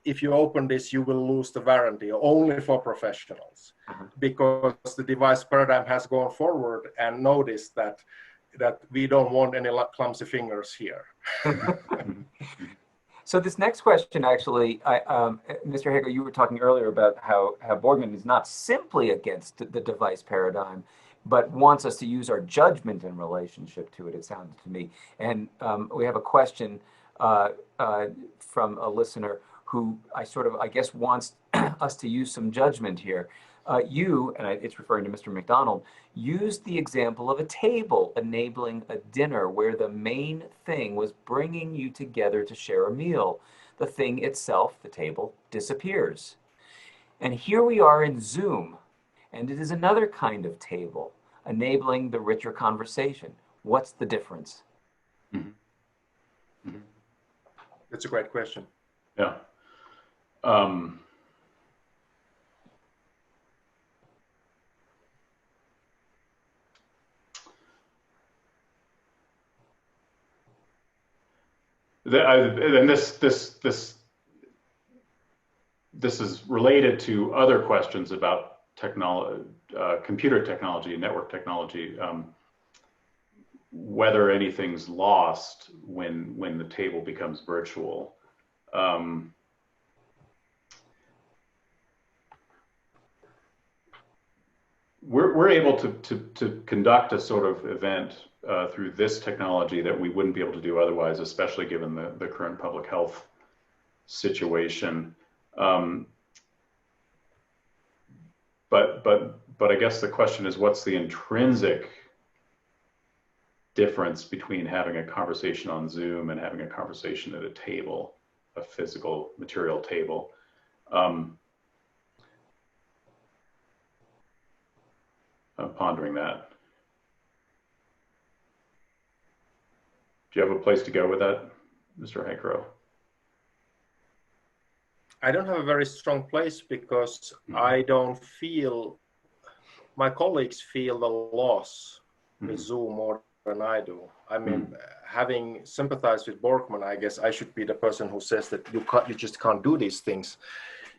if you open this, you will lose the warranty, only for professionals, because the device paradigm has gone forward and noticed that we don't want any clumsy fingers here. So this next question, actually, Mr. Heikkero, you were talking earlier about how Borgmann is not simply against the device paradigm, but wants us to use our judgment in relationship to it, it sounded to me. And we have a question from a listener who I guess wants us to use some judgment here. It's referring to Mr. McDonald, used the example of a table enabling a dinner where the main thing was bringing you together to share a meal. The thing itself, the table, disappears. And here we are in Zoom, and it is another kind of table, enabling the richer conversation. What's the difference? Mm-hmm. Mm-hmm. That's a great question. Yeah. And this is related to other questions about technology, computer technology, network technology, whether anything's lost when the table becomes virtual. We're able to conduct a sort of event through this technology that we wouldn't be able to do otherwise, especially given the current public health situation. But I guess the question is, what's the intrinsic difference between having a conversation on Zoom and having a conversation at a table, a physical material table? I'm pondering that. Do you have a place to go with that, Mr. Heikkero? I don't have a very strong place because I don't feel, my colleagues feel the loss with Zoom more than I do. I mean, having sympathized with Borgmann, I guess I should be the person who says that you just can't do these things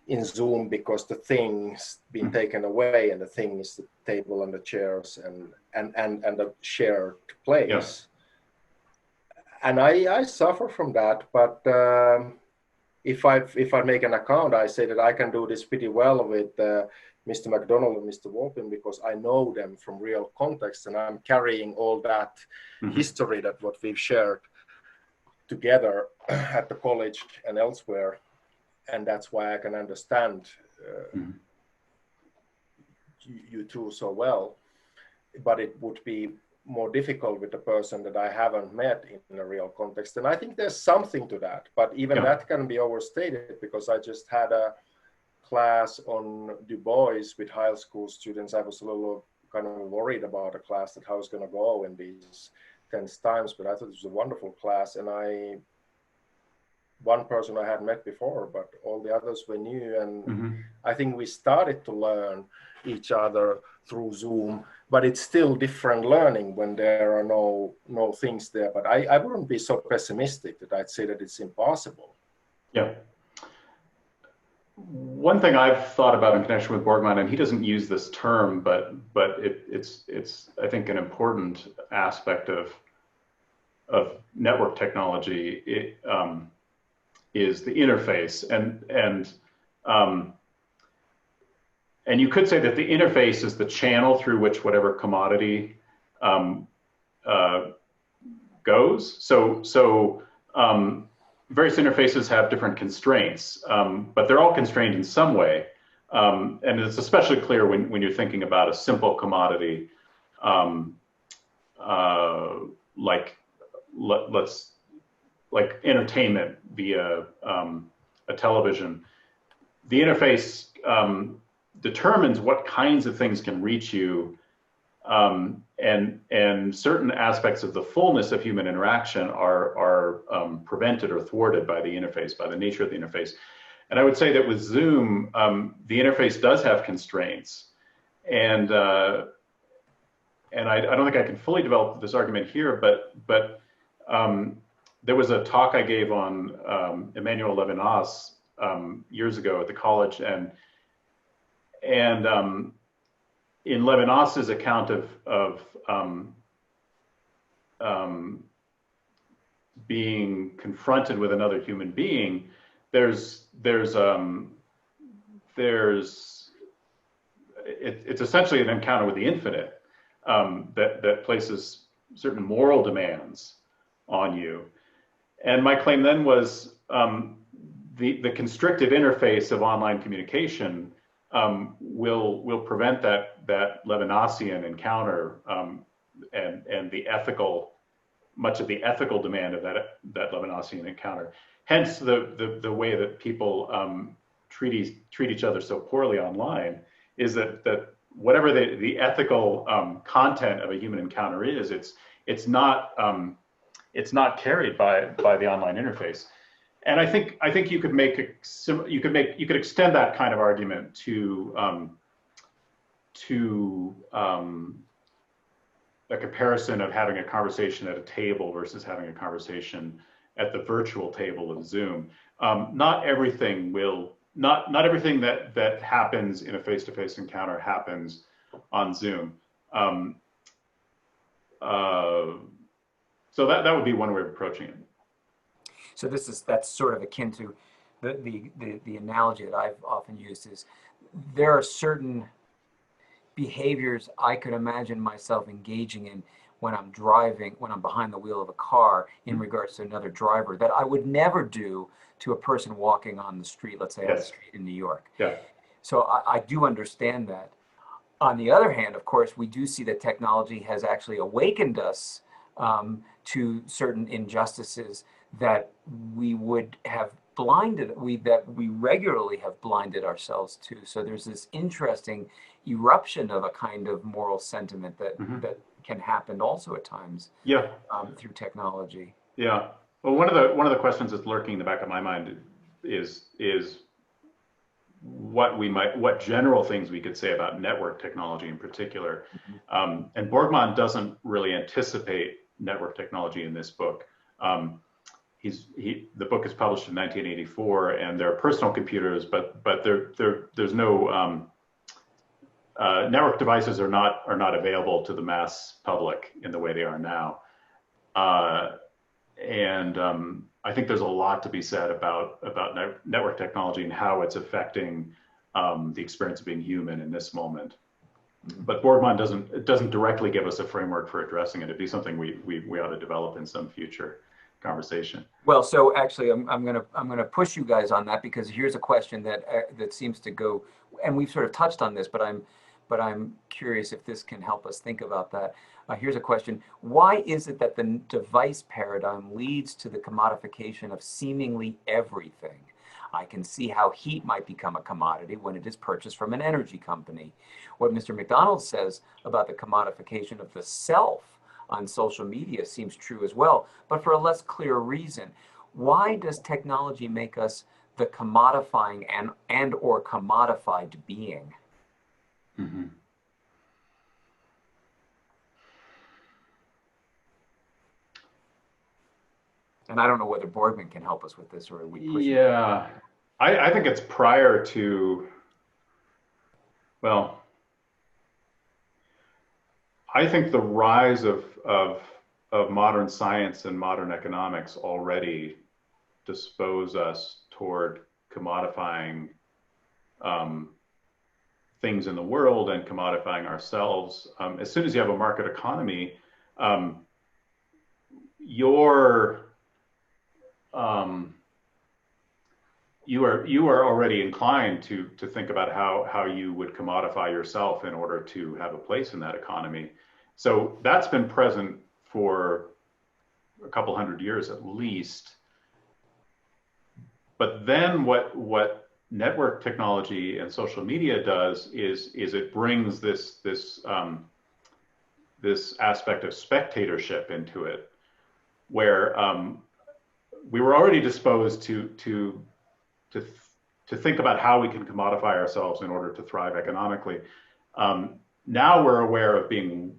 in Zoom because the thing's been taken away, and the thing is the table and the chairs and the shared place. Yeah. And I suffer from that, but if I make an account, I say that I can do this pretty well with Mr. McDonald and Mr. Walpin because I know them from real context, and I'm carrying all that history that what we've shared together at the college and elsewhere, and that's why I can understand you two so well. But it would be more difficult with a person that I haven't met in a real context. And I think there's something to that, but even that can be overstated because I just had a class on Du Bois with high school students. I was a little kind of worried about a class, that how it's going to go in these 10 times, but I thought it was a wonderful class. And one person I had met before, but all the others were new. And I think we started to learn each other through Zoom, but it's still different learning when there are no things there. But I wouldn't be so pessimistic that I'd say that it's impossible. Yeah. One thing I've thought about in connection with Borgmann, and he doesn't use this term, but it's I think an important aspect of network technology is the interface, and you could say that the interface is the channel through which whatever commodity goes. So various interfaces have different constraints, but they're all constrained in some way. And it's especially clear when you're thinking about a simple commodity, like entertainment via a television. The interface determines what kinds of things can reach you, and certain aspects of the fullness of human interaction are prevented or thwarted by the interface, by the nature of the interface. And I would say that with Zoom, the interface does have constraints, and I don't think I can fully develop this argument here, but there was a talk I gave on Emmanuel Levinas years ago at the college, and in Levinas's account of being confronted with another human being, it's essentially an encounter with the infinite that places certain moral demands on you. And my claim then was the constrictive interface of online communication will prevent that Levinasian encounter and the much of the ethical demand of that Levinasian encounter. Hence the way that people treat each other so poorly online is that whatever the ethical content of a human encounter is, it's not carried by the online interface. And I think you could extend that kind of argument to a comparison of having a conversation at a table versus having a conversation at the virtual table of Zoom. Not everything that happens in a face-to-face encounter happens on Zoom. So that would be one way of approaching it. So that's sort of akin to the analogy that I've often used is there are certain behaviors I could imagine myself engaging in when I'm driving, when I'm behind the wheel of a car in regards to another driver that I would never do to a person walking on the street, let's say on the street in New York. Yeah. So I do understand that. On the other hand, of course, we do see that technology has actually awakened us to certain injustices that we would have that we regularly have blinded ourselves to. So there's this interesting eruption of a kind of moral sentiment that can happen also at times. Yeah. Through technology. Yeah. Well, one of the questions that's lurking in the back of my mind is what general things we could say about network technology in particular. And Borgmann doesn't really anticipate network technology in this book. The book is published in 1984, and there are personal computers, but there's no network devices are not available to the mass public in the way they are now. And I think there's a lot to be said about network technology and how it's affecting the experience of being human in this moment. But Borgmann doesn't directly give us a framework for addressing it. It'd be something we ought to develop in some future conversation. Well, so actually, I'm gonna push you guys on that, because here's a question that seems to go, and we've sort of touched on this, but I'm curious if this can help us think about that. Here's a question: why is it that the device paradigm leads to the commodification of seemingly everything? I can see how heat might become a commodity when it is purchased from an energy company. What Mr. McDonald says about the commodification of the self on social media seems true as well, but for a less clear reason. Why does technology make us the commodifying and or commodified being? Mm-hmm. And I don't know whether Borgmann can help us with this, or we push. Yeah, I think it's prior to, well, I think the rise of modern science and modern economics already dispose us toward commodifying things in the world and commodifying ourselves. As soon as you have a market economy, you are already inclined to think about how you would commodify yourself in order to have a place in that economy. So that's been present for a couple hundred years at least. But then what network technology and social media does is it brings this aspect of spectatorship into it, where we were already disposed to think about how we can commodify ourselves in order to thrive economically. Now we're aware of being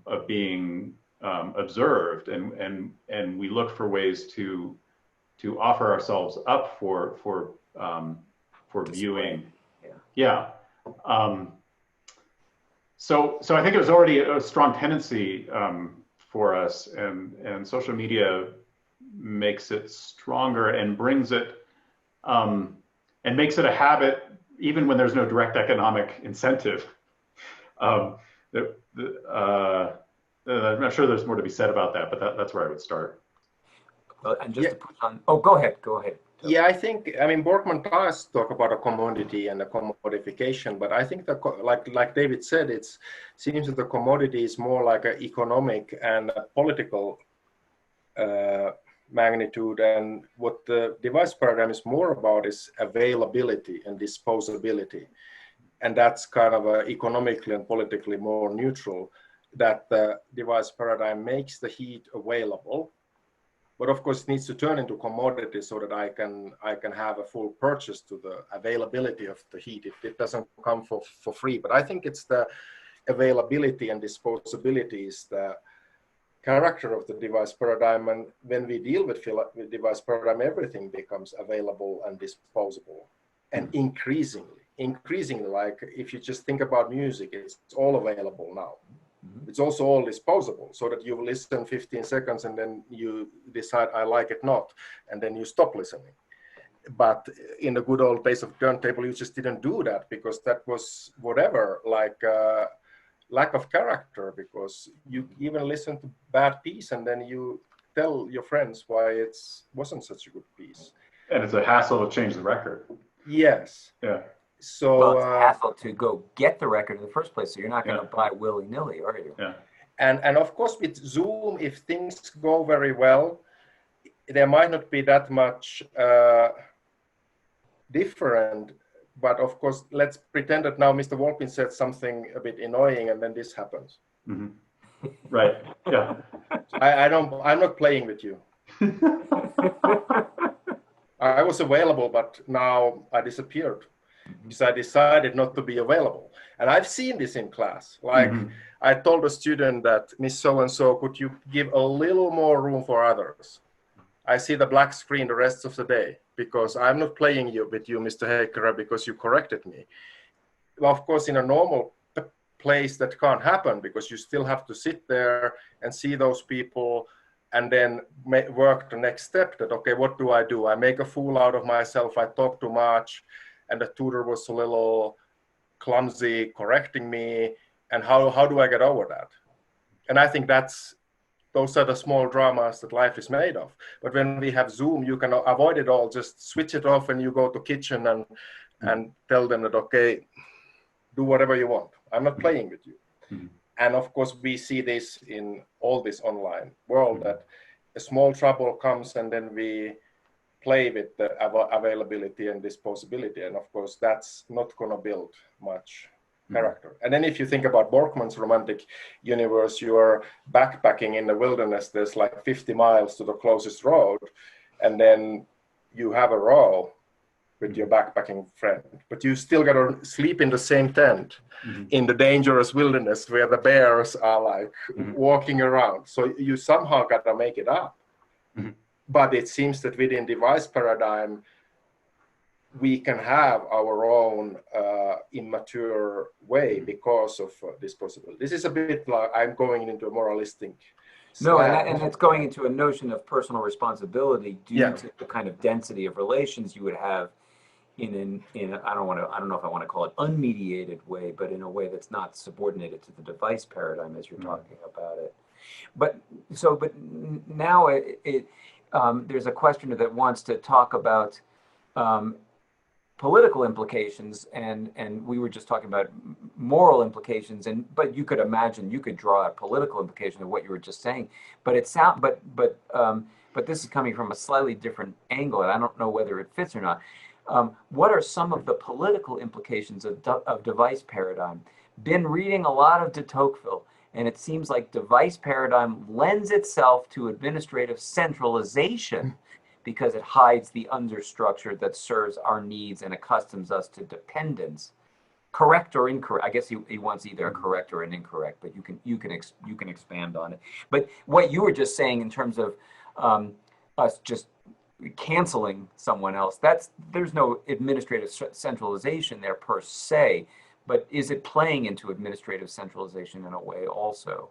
observed, and we look for ways to offer ourselves up for viewing. Yeah. So I think it was already a strong tendency for us, and social media makes it stronger and brings it and makes it a habit even when there's no direct economic incentive. I'm not sure there's more to be said about that, but that's where I would start. And just to put on, oh, go ahead. Yeah, I think, I mean, Borgmann does talk about a commodity and a commodification, but I think that, like David said, it seems that the commodity is more like an economic and a political magnitude, and what the device paradigm is more about is availability and disposability, and that's kind of economically and politically more neutral, that the device paradigm makes the heat available. But of course, it needs to turn into commodity so that I can have a full purchase to the availability of the heat. It doesn't come for free. But I think it's the availability and disposability is the character of the device paradigm. And when we deal with device paradigm, everything becomes available and disposable, and increasingly. Like if you just think about music, it's all available now. It's also all disposable, so that you listen 15 seconds and then you decide I like it not, and then you stop listening. But in the good old days of turntable, you just didn't do that, because that was whatever, like lack of character, because you even listen to bad piece and then you tell your friends why it wasn't such a good piece. And it's a hassle to change the record. Yes. Yeah. So well, it's a hassle to go get the record in the first place, so you're not going to buy willy-nilly, are you? Yeah. And of course, with Zoom, if things go very well, there might not be that much different. But of course, let's pretend that now Mr. Wolpin said something a bit annoying, and then this happens. Mm-hmm. Right. Yeah. I'm not playing with you. I was available, but now I disappeared. Because I decided not to be available. And I've seen this in class. Like I told a student that, Miss So-and-so, could you give a little more room for others? I see the black screen the rest of the day, because I'm not playing with you, Mr. Heikkero, because you corrected me. Well, of course, in a normal place that can't happen, because you still have to sit there and see those people and then work the next step that, okay, what do? I make a fool out of myself. I talk too much. And the tutor was a little clumsy correcting me, and how do I get over that? And I think those are the small dramas that life is made of. But when we have Zoom, you can avoid it all, just switch it off and you go to kitchen and tell them that, okay, do whatever you want. I'm not playing with you. And of course, we see this in all this online world, that a small trouble comes and then we play with the availability and disposability. And of course, that's not going to build much character. And then if you think about Borgmann's romantic universe, you are backpacking in the wilderness. There's like 50 miles to the closest road. And then you have a row with your backpacking friend. But you still got to sleep in the same tent in the dangerous wilderness where the bears are like walking around. So you somehow got to make it up. But it seems that within device paradigm, we can have our own immature way because of this possibility. This is a bit like I'm going into a moralistic. No, and it's going into a notion of personal responsibility due to the kind of density of relations you would have in I don't know if I want to call it unmediated way, but in a way that's not subordinated to the device paradigm as you're talking about it. But now there's a questioner that wants to talk about political implications, and we were just talking about moral implications, but you could imagine, you could draw a political implication of what you were just saying, but this is coming from a slightly different angle, and I don't know whether it fits or not. What are some of the political implications of device paradigm? Been reading a lot of de Tocqueville, and it seems like device paradigm lends itself to administrative centralization because it hides the understructure that serves our needs and accustoms us to dependence. Correct or incorrect? I guess he wants either a correct or an incorrect, but you can expand on it. But what you were just saying in terms of us just canceling someone else, there's no administrative centralization there per se. But is it playing into administrative centralization in a way also?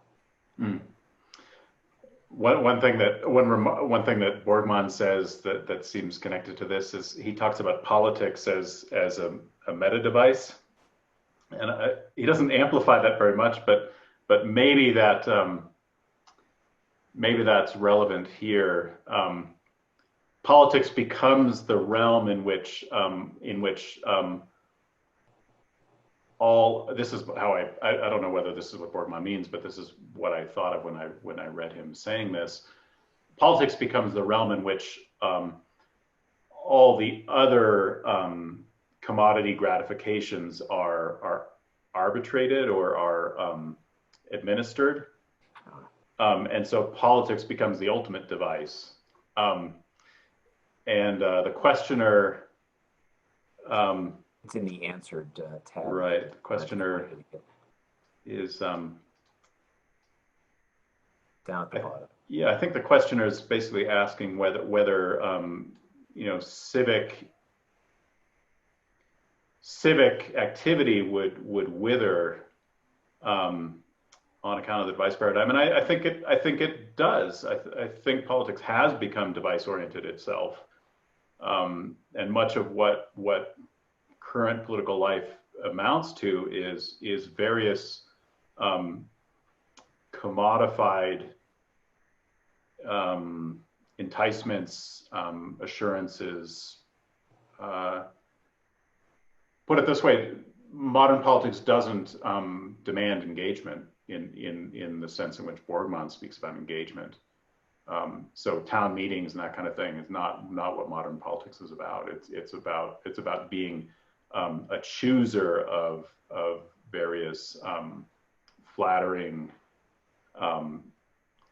One thing that Borgmann says that seems connected to this is he talks about politics as a meta device, and he doesn't amplify that very much, but maybe that's relevant here. politics becomes the realm in which all, this is how I don't know whether this is what Borgmann means, but this is what I thought of when I read him saying this. Politics becomes the realm in which all the other commodity gratifications are arbitrated or are administered. And so politics becomes the ultimate device. The questioner, it's in the answered tab. right, the questioner is down at the bottom. Yeah, I think the questioner is basically asking whether you know, civic activity would wither on account of the device paradigm, and I think it does. I think politics has become device oriented itself, and much of what current political life amounts to is various commodified enticements, assurances. Put it this way, modern politics doesn't demand engagement in the sense in which Borgmann speaks about engagement. So town meetings and that kind of thing is not what modern politics is about. It's about being a chooser of various flattering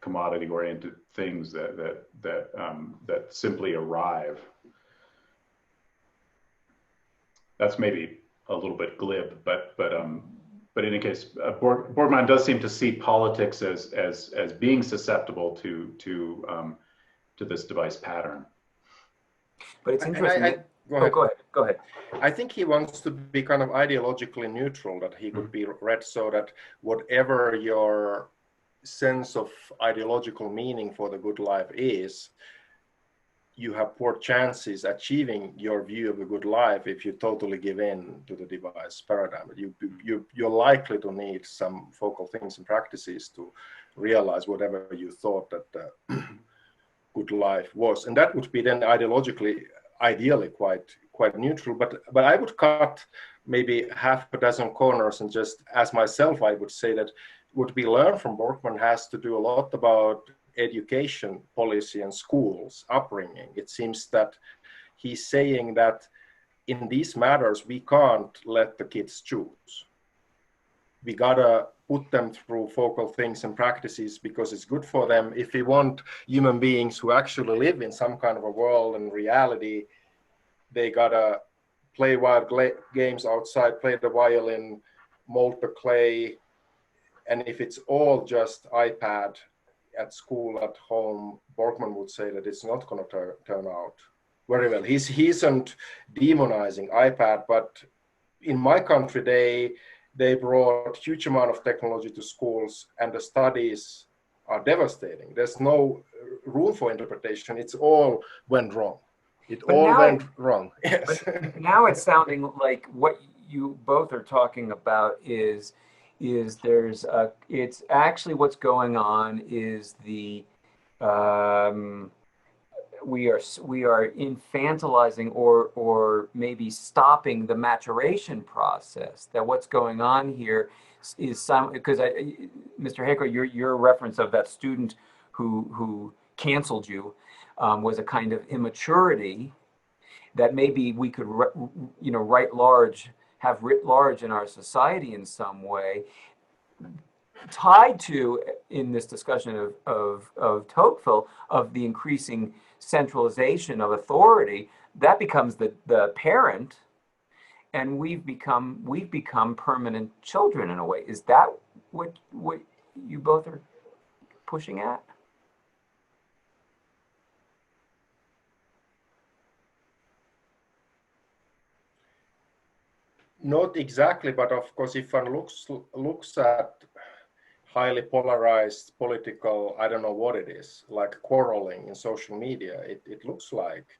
commodity-oriented things that simply arrive. That's maybe a little bit glib, but in any case, Borgmann does seem to see politics as being susceptible to this device pattern. But it's interesting. Go ahead. I think he wants to be kind of ideologically neutral, that he could be read so that whatever your sense of ideological meaning for the good life is, you have poor chances achieving your view of the good life if you totally give in to the device paradigm. You're likely to need some focal things and practices to realize whatever you thought that the good life was, and that would be then ideally quite neutral. But I would cut maybe half a dozen corners, and just as myself, I would say that what we learn from Borgmann has to do a lot about education policy and schools upbringing. It seems that he's saying that in these matters we can't let the kids choose. We gotta put them through focal things and practices because it's good for them. If we want human beings who actually live in some kind of a world and reality, they gotta play wild games outside, play the violin, mold the clay. And if it's all just iPad at school, at home, Borgmann would say that it's not going to turn out very well. He isn't demonizing iPad, but in my country, they brought huge amount of technology to schools, and the studies are devastating. There's no room for interpretation. It's all went wrong. It all went wrong. Yes. But now it's sounding like what you both are talking about is there's it's actually what's going on is the we are infantilizing or maybe stopping the maturation process. That what's going on here is some, because Mr. Heikkero, your reference of that student who canceled you was a kind of immaturity that maybe we could have writ large in our society in some way, tied to, in this discussion of Tocqueville, of the increasing centralization of authority. That becomes the parent, and we've become permanent children in a way. Is that what you both are pushing at? Not exactly, but of course, if one looks at highly polarized political, I don't know what it is, like quarreling in social media, it looks like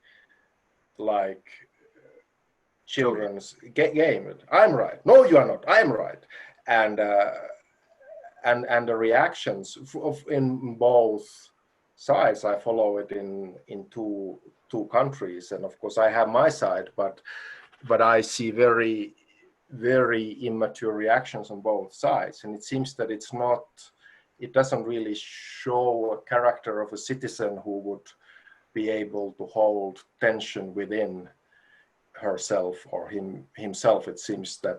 children's game. I'm right. No, you are not. I'm right. And the reactions in both sides, I follow it in two two countries. And of course, I have my side, but I see very, very immature reactions on both sides. And it seems that it doesn't really show a character of a citizen who would be able to hold tension within herself or himself. It seems that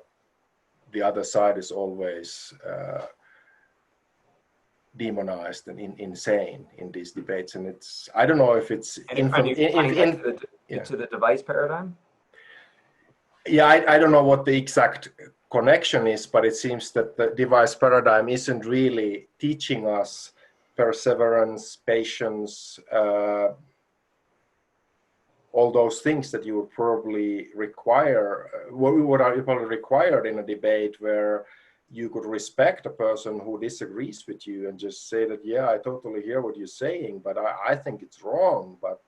the other side is always demonized and insane in these debates. And I don't know if it's into the device paradigm. Yeah, I don't know what the exact connection is, but it seems that the device paradigm isn't really teaching us perseverance, patience, all those things that you would probably require, what are you probably required in a debate where you could respect a person who disagrees with you and just say that, yeah, I totally hear what you're saying, but I think it's wrong, but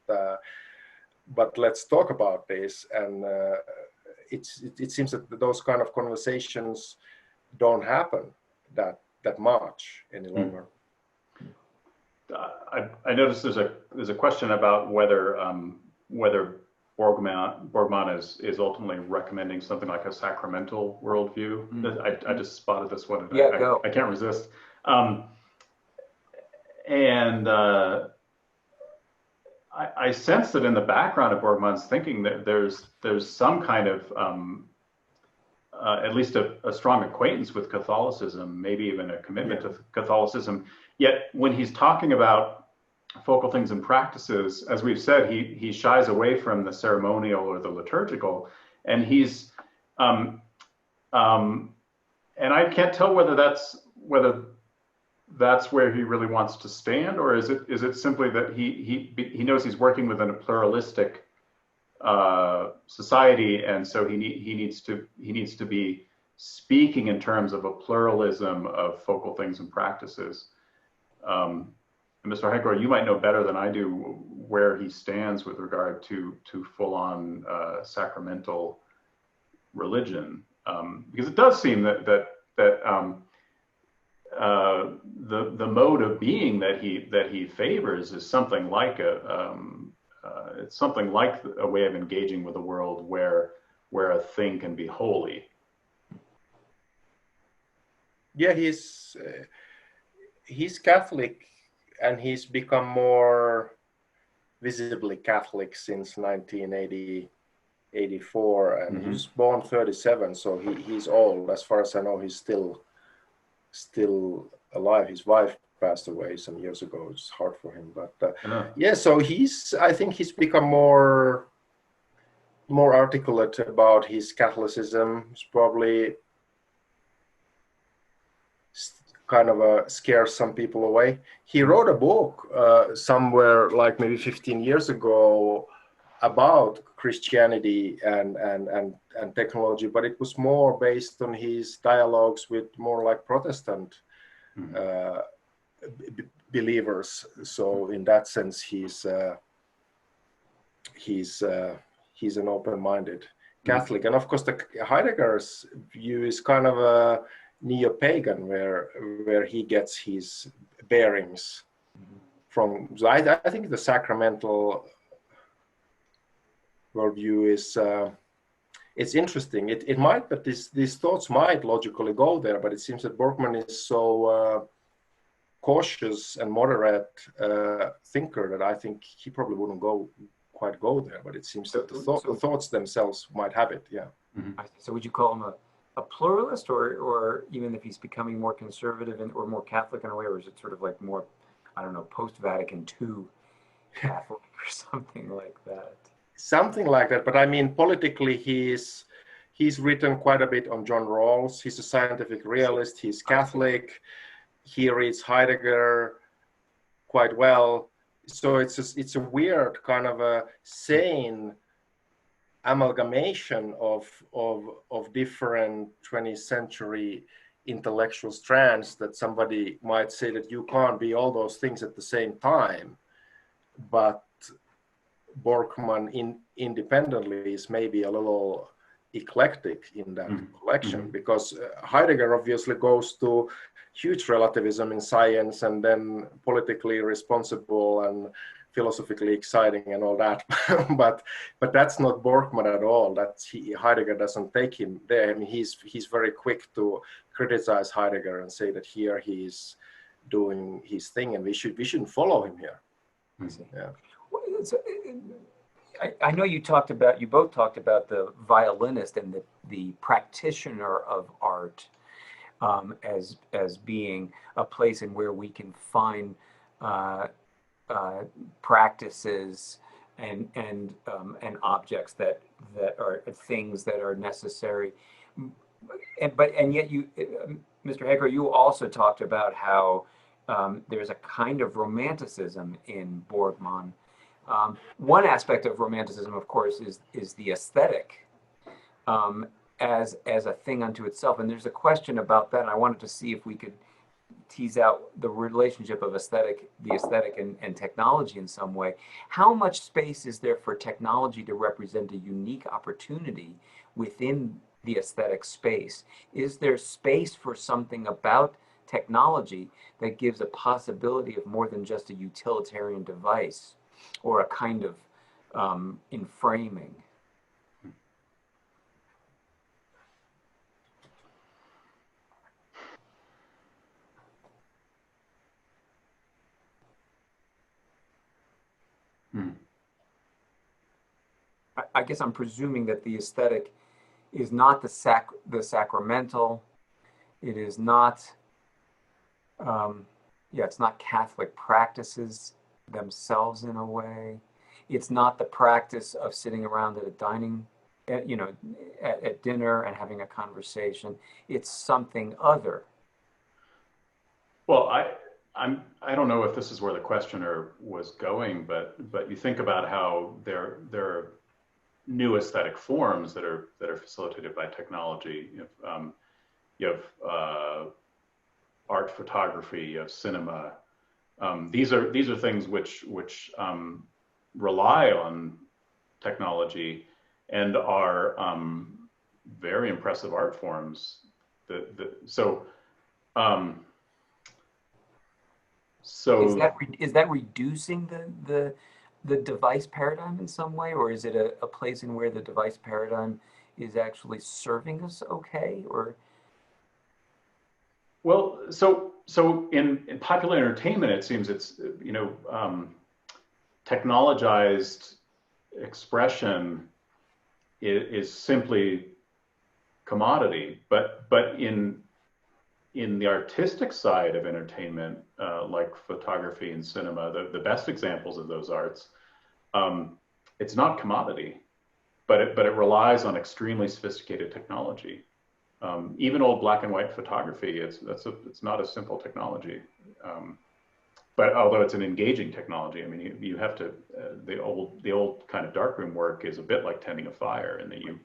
let's talk about this. And it seems that those kind of conversations don't happen that much any longer. I noticed there's a question about whether Borgmann is ultimately recommending something like a sacramental worldview. I just spotted this one. And I can't resist. I sense that in the background of Borgmann's thinking that there's some kind of at least a strong acquaintance with Catholicism, maybe even a commitment to Catholicism. Yet when he's talking about focal things and practices, as we've said, he shies away from the ceremonial or the liturgical, and he's and I can't tell whether that's where he really wants to stand, or is it simply that he knows he's working within a pluralistic society, and so he needs to be speaking in terms of a pluralism of focal things and practices. And Mr. Heikkero, you might know better than I do where he stands with regard to full-on sacramental religion, because it does seem that the mode of being that he favors is something like it's something like a way of engaging with the world where a thing can be holy. Yeah, he's Catholic, and he's become more visibly Catholic since 1984, and he was born 37, so he's old. As far as I know, he's still alive. His wife passed away some years ago. It's hard for him, but so I think he's become more articulate about his Catholicism. He's probably kind of scares some people away. He wrote a book somewhere like maybe 15 years ago about Christianity and technology, but it was more based on his dialogues with more like Protestant believers. So in that sense, he's an open-minded Catholic. And of course, the Heidegger's view is kind of a neo-pagan, where he gets his bearings from. So I think the sacramental worldview is it's interesting. It might, but these thoughts might logically go there. But it seems that Borgmann is so cautious and moderate thinker that I think he probably wouldn't quite go there. But it seems that the thoughts themselves might have it. Yeah. So would you call him a pluralist, or even if he's becoming more conservative or more Catholic in a way, or is it sort of like more, I don't know, post-Vatican II Catholic or something like that? Something like that. But I mean, politically, he's written quite a bit on John Rawls. He's a scientific realist. He's Catholic. He reads Heidegger quite well. So it's a weird kind of a sane amalgamation of different 20th century intellectual strands, that somebody might say that you can't be all those things at the same time. But Borgmann independently is maybe a little eclectic in that collection, because Heidegger obviously goes to huge relativism in science, and then politically responsible and philosophically exciting and all that, but that's not Borgmann at all. That's Heidegger doesn't take him there. I mean, he's very quick to criticize Heidegger and say that here he's doing his thing, and we shouldn't follow him here. Yeah. So, I know you both talked about the violinist and the practitioner of art as being a place in where we can find practices and objects that are things that are necessary. And yet you, Mr. Heikkero, you also talked about how there's a kind of romanticism in Borgmann. One aspect of romanticism, of course, is the aesthetic as a thing unto itself. And there's a question about that. And I wanted to see if we could tease out the relationship of the aesthetic and technology in some way. How much space is there for technology to represent a unique opportunity within the aesthetic space? Is there space for something about technology that gives a possibility of more than just a utilitarian device or a kind of enframing? I guess I'm presuming that the aesthetic is not the sacramental. It is not, it's not Catholic practices themselves in a way. It's not the practice of sitting around at a dining, at dinner and having a conversation. It's something other. Well, I don't know if this is where the questioner was going, but you think about how there are new aesthetic forms that are facilitated by technology. You have art, photography, you have cinema. These are things which rely on technology and are very impressive art forms. So is that reducing the device paradigm in some way, or is it a place in where the device paradigm is actually serving us okay? Or well, so in popular entertainment, it seems it's technologized expression is simply commodity, but in the artistic side of entertainment, like photography and cinema, the best examples of those arts, it's not commodity, but it relies on extremely sophisticated technology. Even old black and white photography, it's not a simple technology. But although it's an engaging technology, I mean, you have to, the old kind of darkroom work is a bit like tending a fire, and that you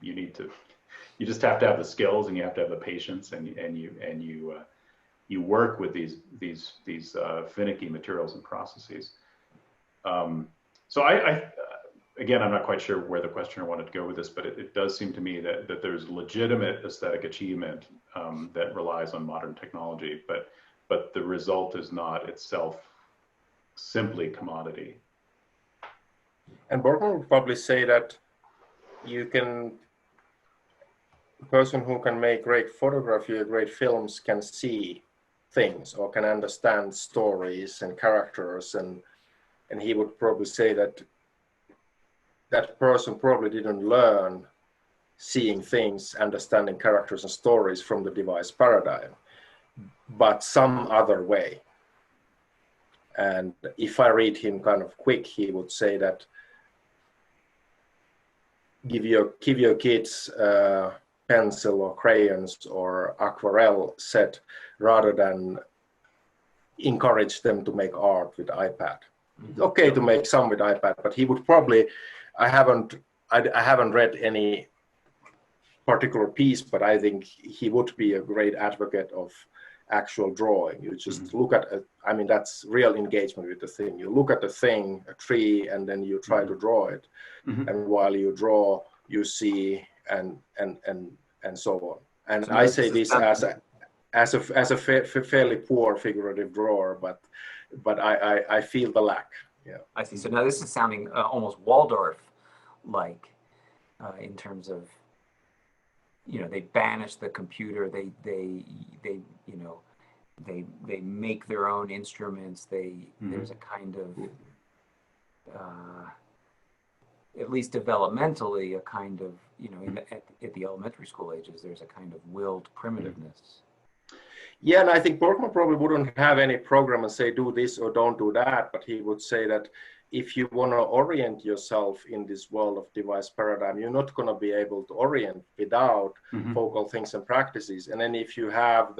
just have to have the skills, and you have to have the patience, and you work with these finicky materials and processes. So again, I'm not quite sure where the questioner wanted to go with this, but it does seem to me that there's legitimate aesthetic achievement that relies on modern technology, but the result is not itself simply commodity. And Borgmann would probably say that a person who can make great photography or great films can see things or can understand stories and characters, and he would probably say that that person probably didn't learn seeing things, understanding characters and stories from the device paradigm, but some other way. And if I read him kind of quick, he would say that give your kids pencil or crayons or aquarelle set rather than encourage them to make art with iPad. It's okay to make some with iPad, but he would probably, I haven't read any particular piece, but I think he would be a great advocate of actual drawing. You just look at I mean, that's real engagement with the thing. You look at the thing, a tree, and then you try to draw it. And while you draw, you see and so on. And so I say this as a fairly poor figurative drawer, but I feel the lack. I see. So now this is sounding almost Waldorf-like in terms of, they banish the computer. They make their own instruments. There's a kind of, at least developmentally, a kind of, at the elementary school ages, there's a kind of willed primitiveness. Yeah, and I think Borgmann probably wouldn't have any program and say do this or don't do that, but he would say that if you want to orient yourself in this world of device paradigm, you're not going to be able to orient without focal things and practices. And then if you have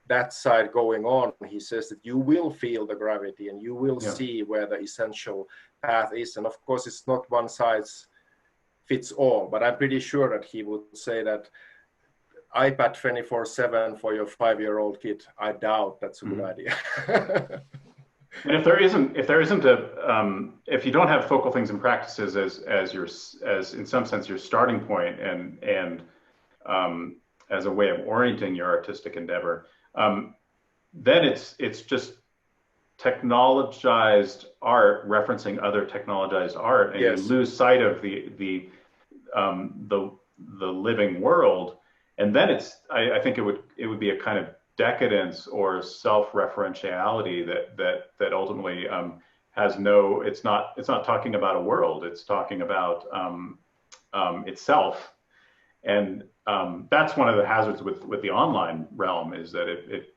that side going on, he says that you will feel the gravity and you will see where the essential path is. And of course, it's not one size fits all, but I'm pretty sure that he would say that iPad 24/7 for your 5-year-old kid, I doubt that's a good idea. And if you don't have focal things and practices as in some sense your starting point and as a way of orienting your artistic endeavor, then it's just technologized art referencing other technologized art, and you lose sight of the living world. And then I think it would be a kind of decadence or self-referentiality that ultimately has no. It's not talking about a world. It's talking about itself, and that's one of the hazards with the online realm, is that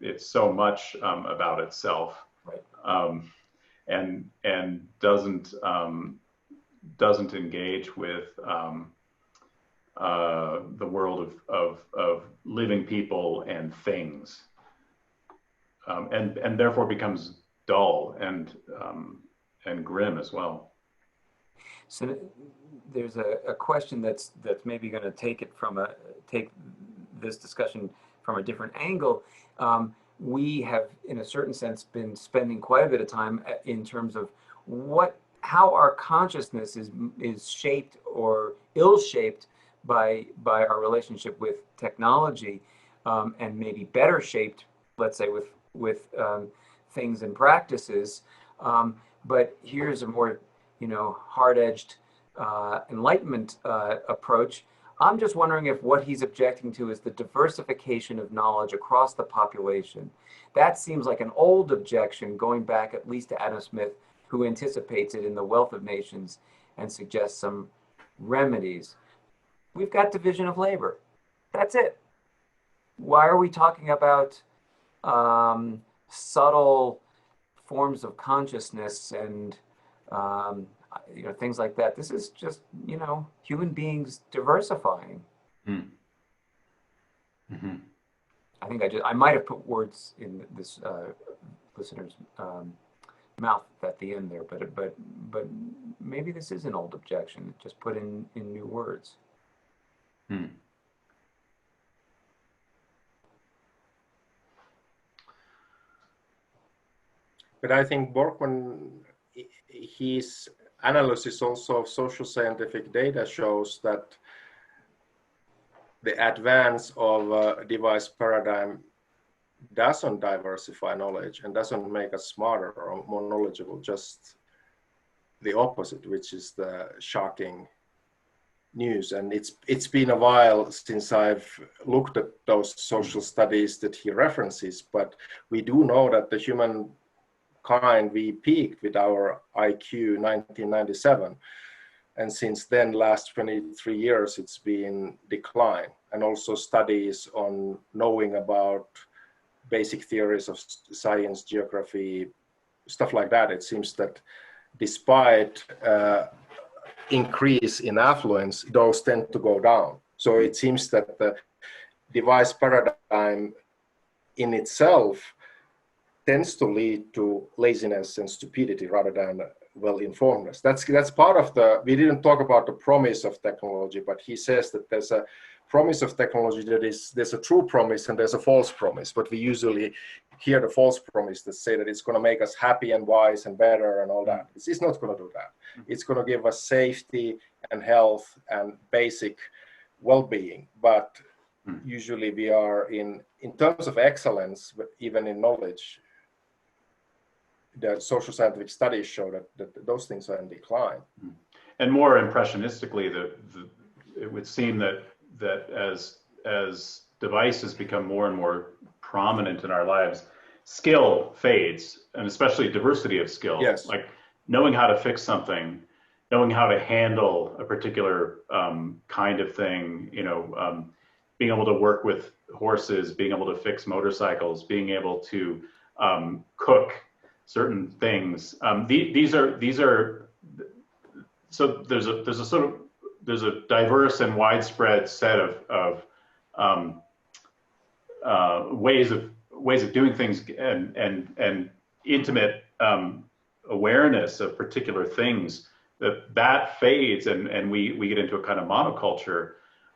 it's so much about itself, right. And doesn't engage with the world of living people and things, and therefore becomes dull and grim as well. So there's a question that's maybe going to take this discussion from a different angle. We have, in a certain sense, been spending quite a bit of time in terms of how our consciousness is shaped or ill-shaped by our relationship with technology, and maybe better shaped, let's say, with things and practices. But here's a more hard-edged Enlightenment approach. I'm just wondering if what he's objecting to is the diversification of knowledge across the population. That seems like an old objection, going back at least to Adam Smith, who anticipates it in The Wealth of Nations and suggests some remedies. We've got division of labor. That's it. Why are we talking about subtle forms of consciousness and things like that? This is just human beings diversifying. Mm-hmm. I think I might have put words in this listener's mouth at the end there, but maybe this is an old objection, just put in new words. But I think Borgmann, his analysis also of social scientific data shows that the advance of a device paradigm doesn't diversify knowledge and doesn't make us smarter or more knowledgeable, just the opposite, which is the shocking news. And it's been a while since I've looked at those social studies that he references, but we do know that the human kind, we peaked with our IQ 1997, and since then, last 23 years, it's been decline. And also studies on knowing about basic theories of science, geography, stuff like that. It seems that despite increase in affluence, those tend to go down. So it seems that the device paradigm in itself tends to lead to laziness and stupidity rather than well-informedness. That's part of we didn't talk about the promise of technology, but he says that there's a promise of technology there's a true promise and there's a false promise, but we usually hear the false promise that say that it's going to make us happy and wise and better and all that. It's not going to do that. It's going to give us safety and health and basic well-being, but usually we are in terms of excellence, but even in knowledge, the social scientific studies show that those things are in decline. And more impressionistically, it would seem that as devices become more and more prominent in our lives, skill fades, and especially diversity of skill. Yes. Like knowing how to fix something, knowing how to handle a particular kind of thing, being able to work with horses, being able to fix motorcycles, being able to cook certain things. These are so there's a diverse and widespread set of ways of doing things and intimate awareness of particular things that fades, and we get into a kind of monoculture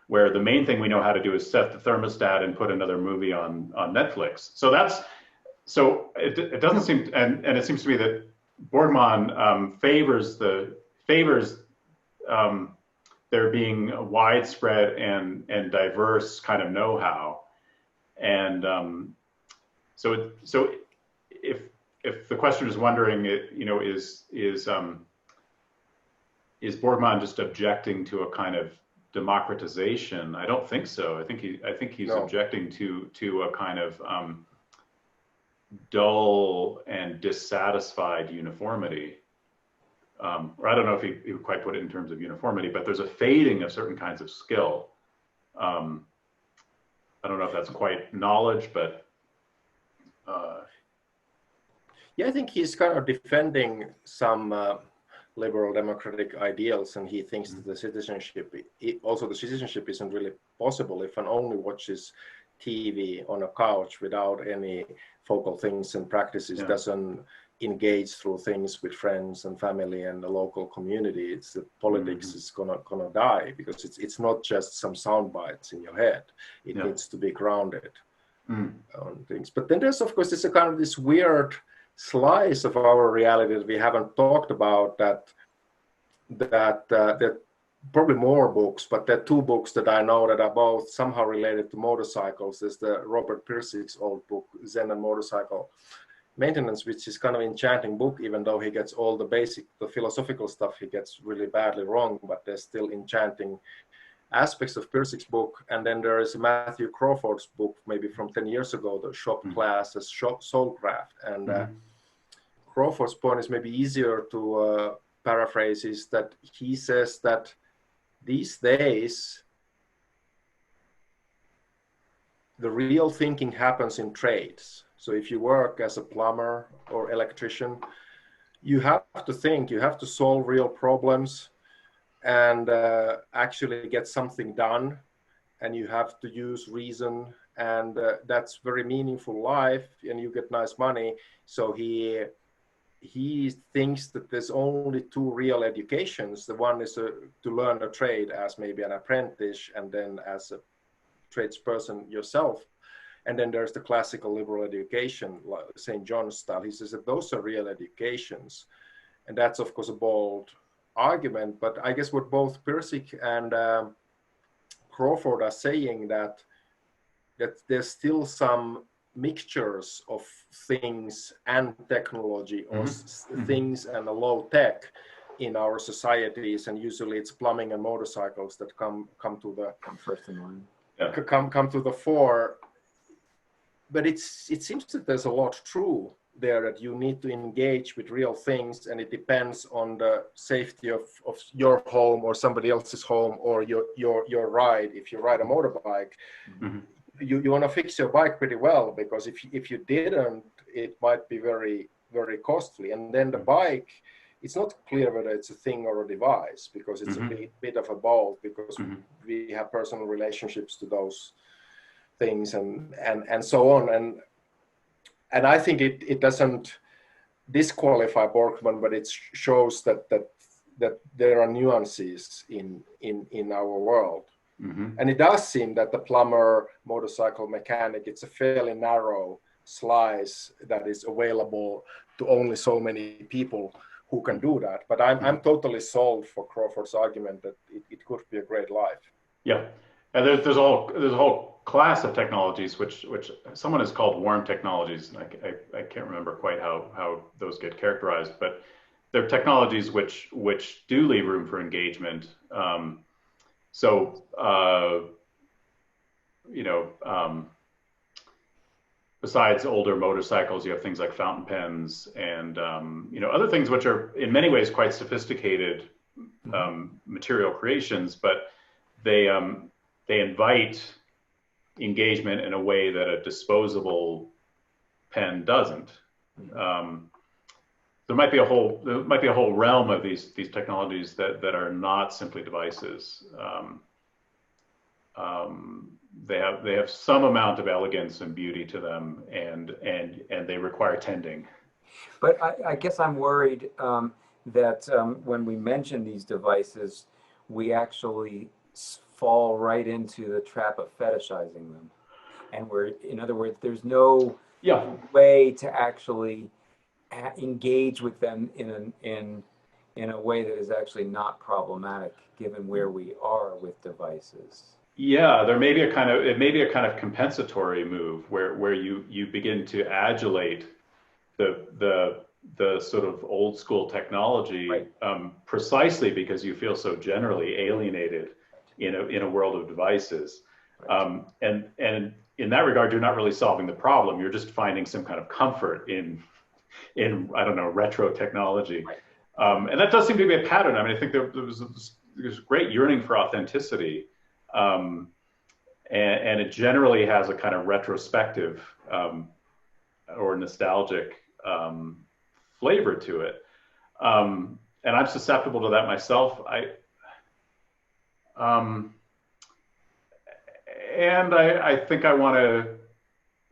where the main thing we know how to do is set the thermostat and put another movie on Netflix. So it doesn't seem, and it seems to me that Borgmann favors there being a widespread and diverse kind of know-how, and so if the question is wondering, is Borgmann just objecting to a kind of democratization? I don't think so. I think he's No. objecting to a kind of dull and dissatisfied uniformity. Or I don't know if he would quite put it in terms of uniformity, but there's a fading of certain kinds of skill. I don't know if that's quite knowledge, but Yeah, I think he's kind of defending some liberal democratic ideals, and he thinks that the citizenship isn't really possible if one only watches TV on a couch without any focal things and practices, doesn't engage through things with friends and family and the local community. It's the politics is gonna die, because it's not just some sound bites in your head. It needs to be grounded on things. But then there's, of course, this kind of this weird slice of our reality that we haven't talked about, that there probably more books, but there are two books that I know that are both somehow related to motorcycles. There's the Robert Pirsig's old book, Zen and Motorcycle Maintenance, which is kind of an enchanting book, even though he gets all the philosophical stuff he gets really badly wrong, but there's still enchanting aspects of Pirsig's book. And then there is Matthew Crawford's book, maybe from 10 years ago, the Shop Class as Soulcraft. And Crawford's point is maybe easier to paraphrase, is that he says that these days the real thinking happens in trades. So if you work as a plumber or electrician, you have to think, you have to solve real problems and actually get something done, and you have to use reason, and that's very meaningful life, and you get nice money. So he thinks that there's only two real educations. The one is to learn a trade as maybe an apprentice, and then as a tradesperson yourself. And then there's the classical liberal education, like St. John's style. He says that those are real educations. And that's, of course, a bold argument. But I guess what both Pirsig and Crawford are saying, that there's still some mixtures of things and technology, or things and a low tech in our societies, and usually it's plumbing and motorcycles that come to the first in line. Come to the fore. But it seems that there's a lot true there, that you need to engage with real things, and it depends on the safety of your home or somebody else's home, or your ride. If you ride a motorbike, you want to fix your bike pretty well, because if you didn't, it might be very, very costly. And then the bike, it's not clear whether it's a thing or a device, because it's a bit of a both, because we have personal relationships to those things and so on. And I think it doesn't disqualify Borgmann, but it shows that there are nuances in our world. And it does seem that the plumber, motorcycle mechanic, it's a fairly narrow slice that is available to only so many people who can do that. But I'm totally sold for Crawford's argument that it could be a great life. Yeah, and there's a whole class of technologies, which someone has called warm technologies. And I can't remember quite how those get characterized, but they're technologies which do leave room for engagement. Besides older motorcycles, you have things like fountain pens and other things which are in many ways quite sophisticated material creations, but they invite engagement in a way that a disposable pen doesn't. There might be a whole realm of these technologies that are not simply devices. They have some amount of elegance and beauty to them, and they require tending. But I guess I'm worried that when we mention these devices, we actually fall right into the trap of fetishizing them, and in other words, there's no way to actually engage with them in a way that is actually not problematic, given where we are with devices. Yeah, it may be a kind of compensatory move where you begin to adulate the sort of old school technology, right. Precisely because you feel so generally alienated in a world of devices, right. And in that regard, you're not really solving the problem. You're just finding some kind of comfort in I don't know, retro technology, right. And that does seem to be a pattern. I mean, I think there's a great yearning for authenticity. And it generally has a kind of retrospective or nostalgic flavor to it. And I'm susceptible to that myself. And I think I want to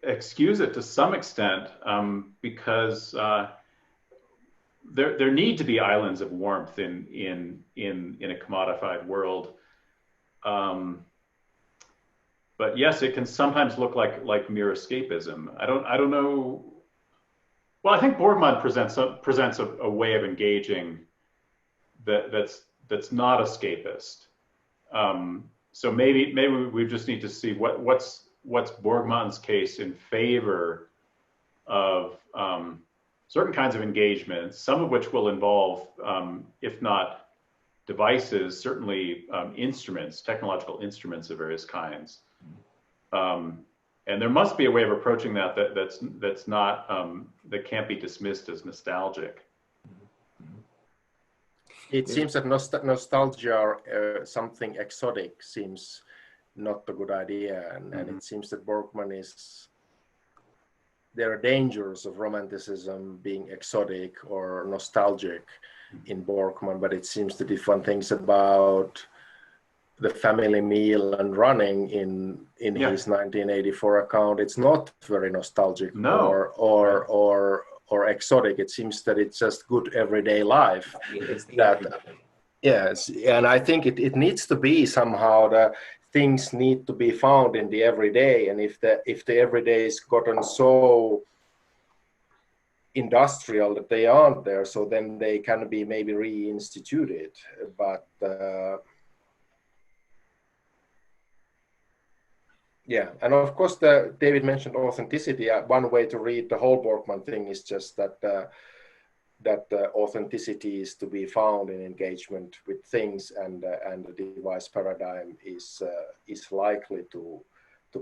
excuse it to some extent because there need to be islands of warmth in a commodified world. But yes, it can sometimes look like mere escapism. I don't know. Well, I think Borgmann presents a way of engaging that's not escapist. So maybe we just need to see what's Borgmann's case in favor of certain kinds of engagement, some of which will involve, if not devices, certainly instruments, technological instruments of various kinds. And there must be a way of approaching that's not that can't be dismissed as nostalgic. It seems that nostalgia, something exotic, seems not a good idea, and it seems that Borgmann there are dangers of romanticism being exotic or nostalgic in Borgmann, but it seems that if one thinks about the family meal and running in his 1984 account, it's not very nostalgic or exotic. It seems that it's just good everyday life. Yes, and I think it needs to be somehow the things need to be found in the everyday, and if the everyday has gotten so industrial that they aren't there, so then they can be maybe reinstituted. But yeah, and of course, David mentioned authenticity. One way to read the whole Borgmann thing is just that authenticity is to be found in engagement with things, and the device paradigm is likely to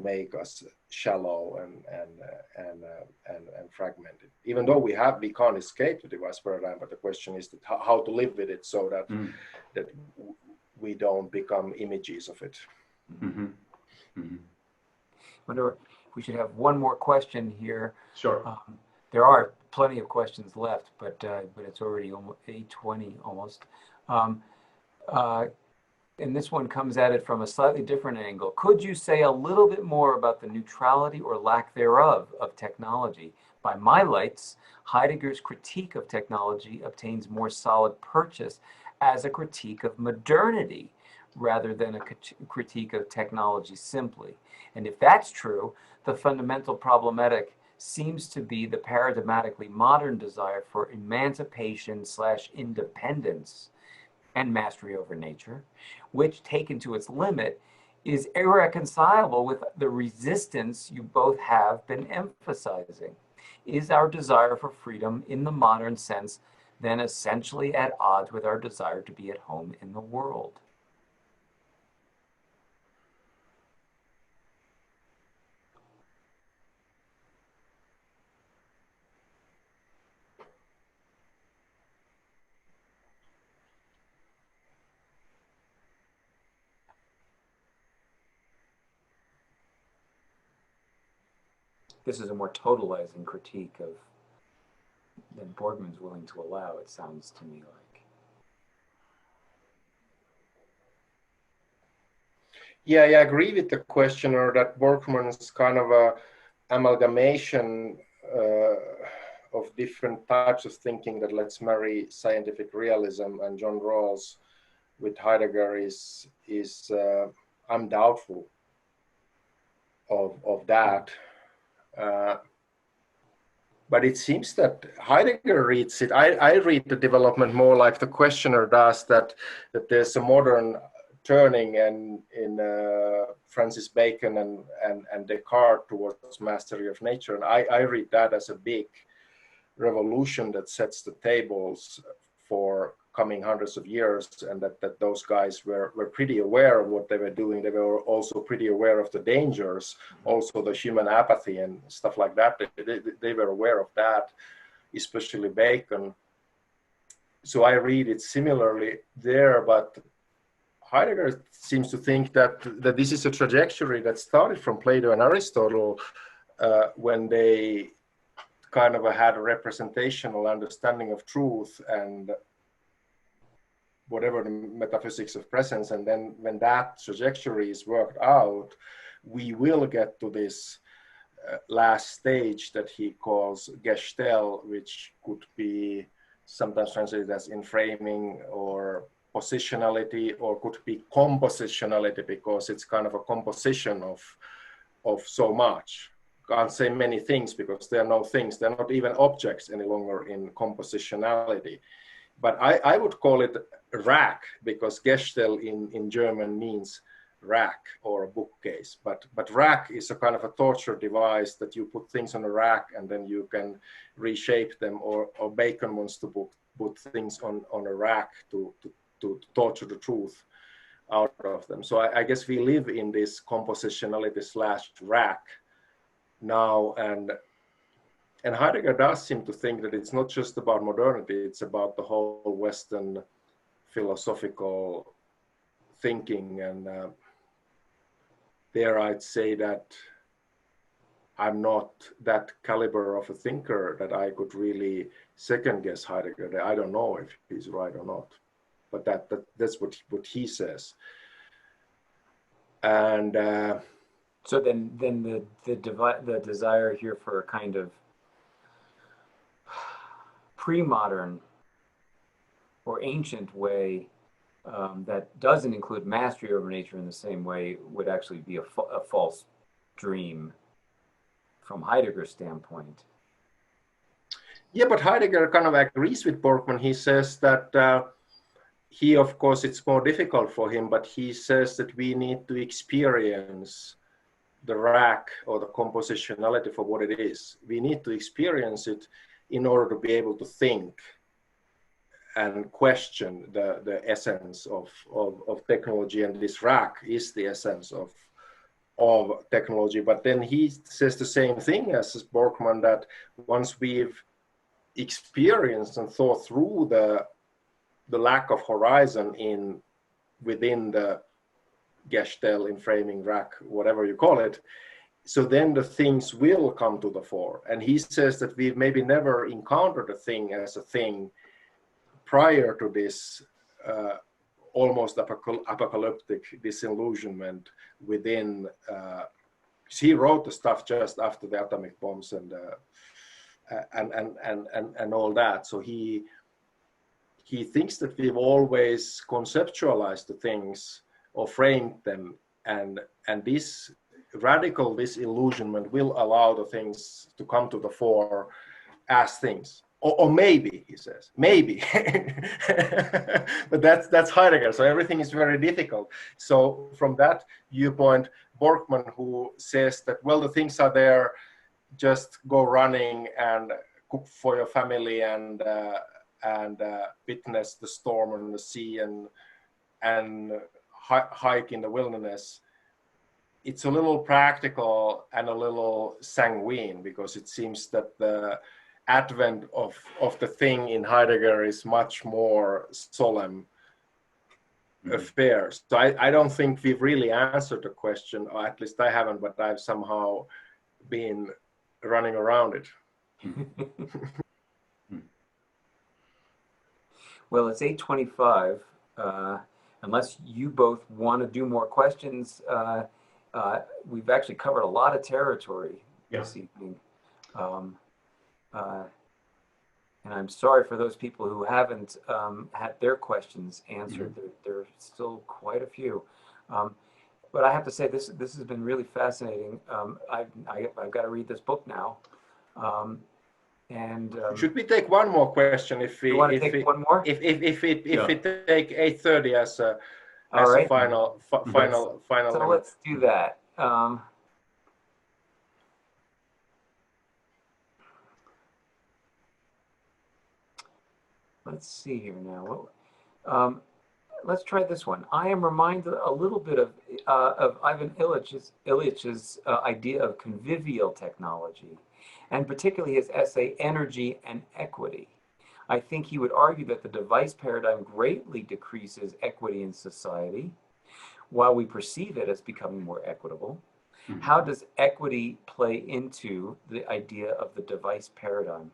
make us shallow and fragmented. Even though we can't escape the device paradigm, but the question is that how to live with it so that we don't become images of it. Mm-hmm. Mm-hmm. I wonder if we should have one more question here. Sure. There are plenty of questions left, but it's already almost 8:20 almost. And this one comes at it from a slightly different angle. Could you say a little bit more about the neutrality or lack thereof of technology? By my lights, Heidegger's critique of technology obtains more solid purchase as a critique of modernity rather than a critique of technology simply. And if that's true, the fundamental problematic seems to be the paradigmatically modern desire for emancipation/independence and mastery over nature, which, taken to its limit, is irreconcilable with the resistance you both have been emphasizing. Is our desire for freedom in the modern sense then essentially at odds with our desire to be at home in the world? This is a more totalizing critique of than Borgmann's willing to allow, it sounds to me like. Yeah, I agree with the questioner that Borgmann's kind of a amalgamation of different types of thinking that let's marry scientific realism and John Rawls with Heidegger is I'm doubtful of that. But it seems that Heidegger reads it. I read the development more like the questioner does, that there's a modern turning and in Francis Bacon and Descartes towards mastery of nature. And I read that as a big revolution that sets the tables for coming hundreds of years, and that those guys were pretty aware of what they were doing. They were also pretty aware of the dangers, also the human apathy and stuff like that. They were aware of that, especially Bacon. So I read it similarly there, but Heidegger seems to think that this is a trajectory that started from Plato and Aristotle when they kind of had a representational understanding of truth and whatever the metaphysics of presence. And then when that trajectory is worked out, we will get to this last stage that he calls Gestell, which could be sometimes translated as inframing or positionality, or could be compositionality, because it's kind of a composition of so much. Can't say many things because there are no things. They're not even objects any longer in compositionality. But I would call it rack, because Gestell in German means rack or a bookcase. But rack is a kind of a torture device that you put things on a rack and then you can reshape them, or Bacon wants to put things on a rack to torture the truth out of them. So I guess we live in this compositionality / rack now, and Heidegger does seem to think that it's not just about modernity, it's about the whole Western philosophical thinking. And there I'd say that I'm not that caliber of a thinker that I could really second guess Heidegger. I don't know if he's right or not, but that's what he says. And so then the desire here for a kind of pre-modern or ancient way that doesn't include mastery over nature in the same way would actually be a false dream from Heidegger's standpoint. Yeah, but Heidegger kind of agrees with Borgmann. He says that he, of course, it's more difficult for him, but he says that we need to experience the rack or the compositionality for what it is. We need to experience it in order to be able to think and question the essence of technology. And this rack is the essence of technology. But then he says the same thing as Borgmann, that once we've experienced and thought through the lack of horizon within the Gestell, in framing, rack, whatever you call it, so then the things will come to the fore. And he says that we've maybe never encountered a thing as a thing prior to this almost apocalyptic disillusionment within. He wrote the stuff just after the atomic bombs and all that. So he thinks that we've always conceptualized the things or framed them, and this radical disillusionment will allow the things to come to the fore as things, or maybe, he says, maybe. But that's Heidegger, so everything is very difficult. So from that viewpoint, Borgmann, who says that, well, the things are there, just go running and cook for your family and witness the storm on the sea and hike in the wilderness. It's a little practical and a little sanguine, because it seems that the advent of the thing in Heidegger is much more solemn affair. So I don't think we've really answered the question, or at least I haven't, but I've somehow been running around it. Well, it's 8:25. Unless you both want to do more questions, we've actually covered a lot of territory this evening. And I'm sorry for those people who haven't had their questions answered. There are still quite a few. But I have to say, this has been really fascinating. I've got to read this book now. Should we take one more question? If we want to take one more, if we take 8:30 as a right. final. So let's do that. Let's see here now. Let's try this one. I am reminded a little bit of Ivan Illich's idea of convivial technology, and particularly his essay, Energy and Equity. I think he would argue that the device paradigm greatly decreases equity in society, while we perceive it as becoming more equitable. Mm-hmm. How does equity play into the idea of the device paradigm?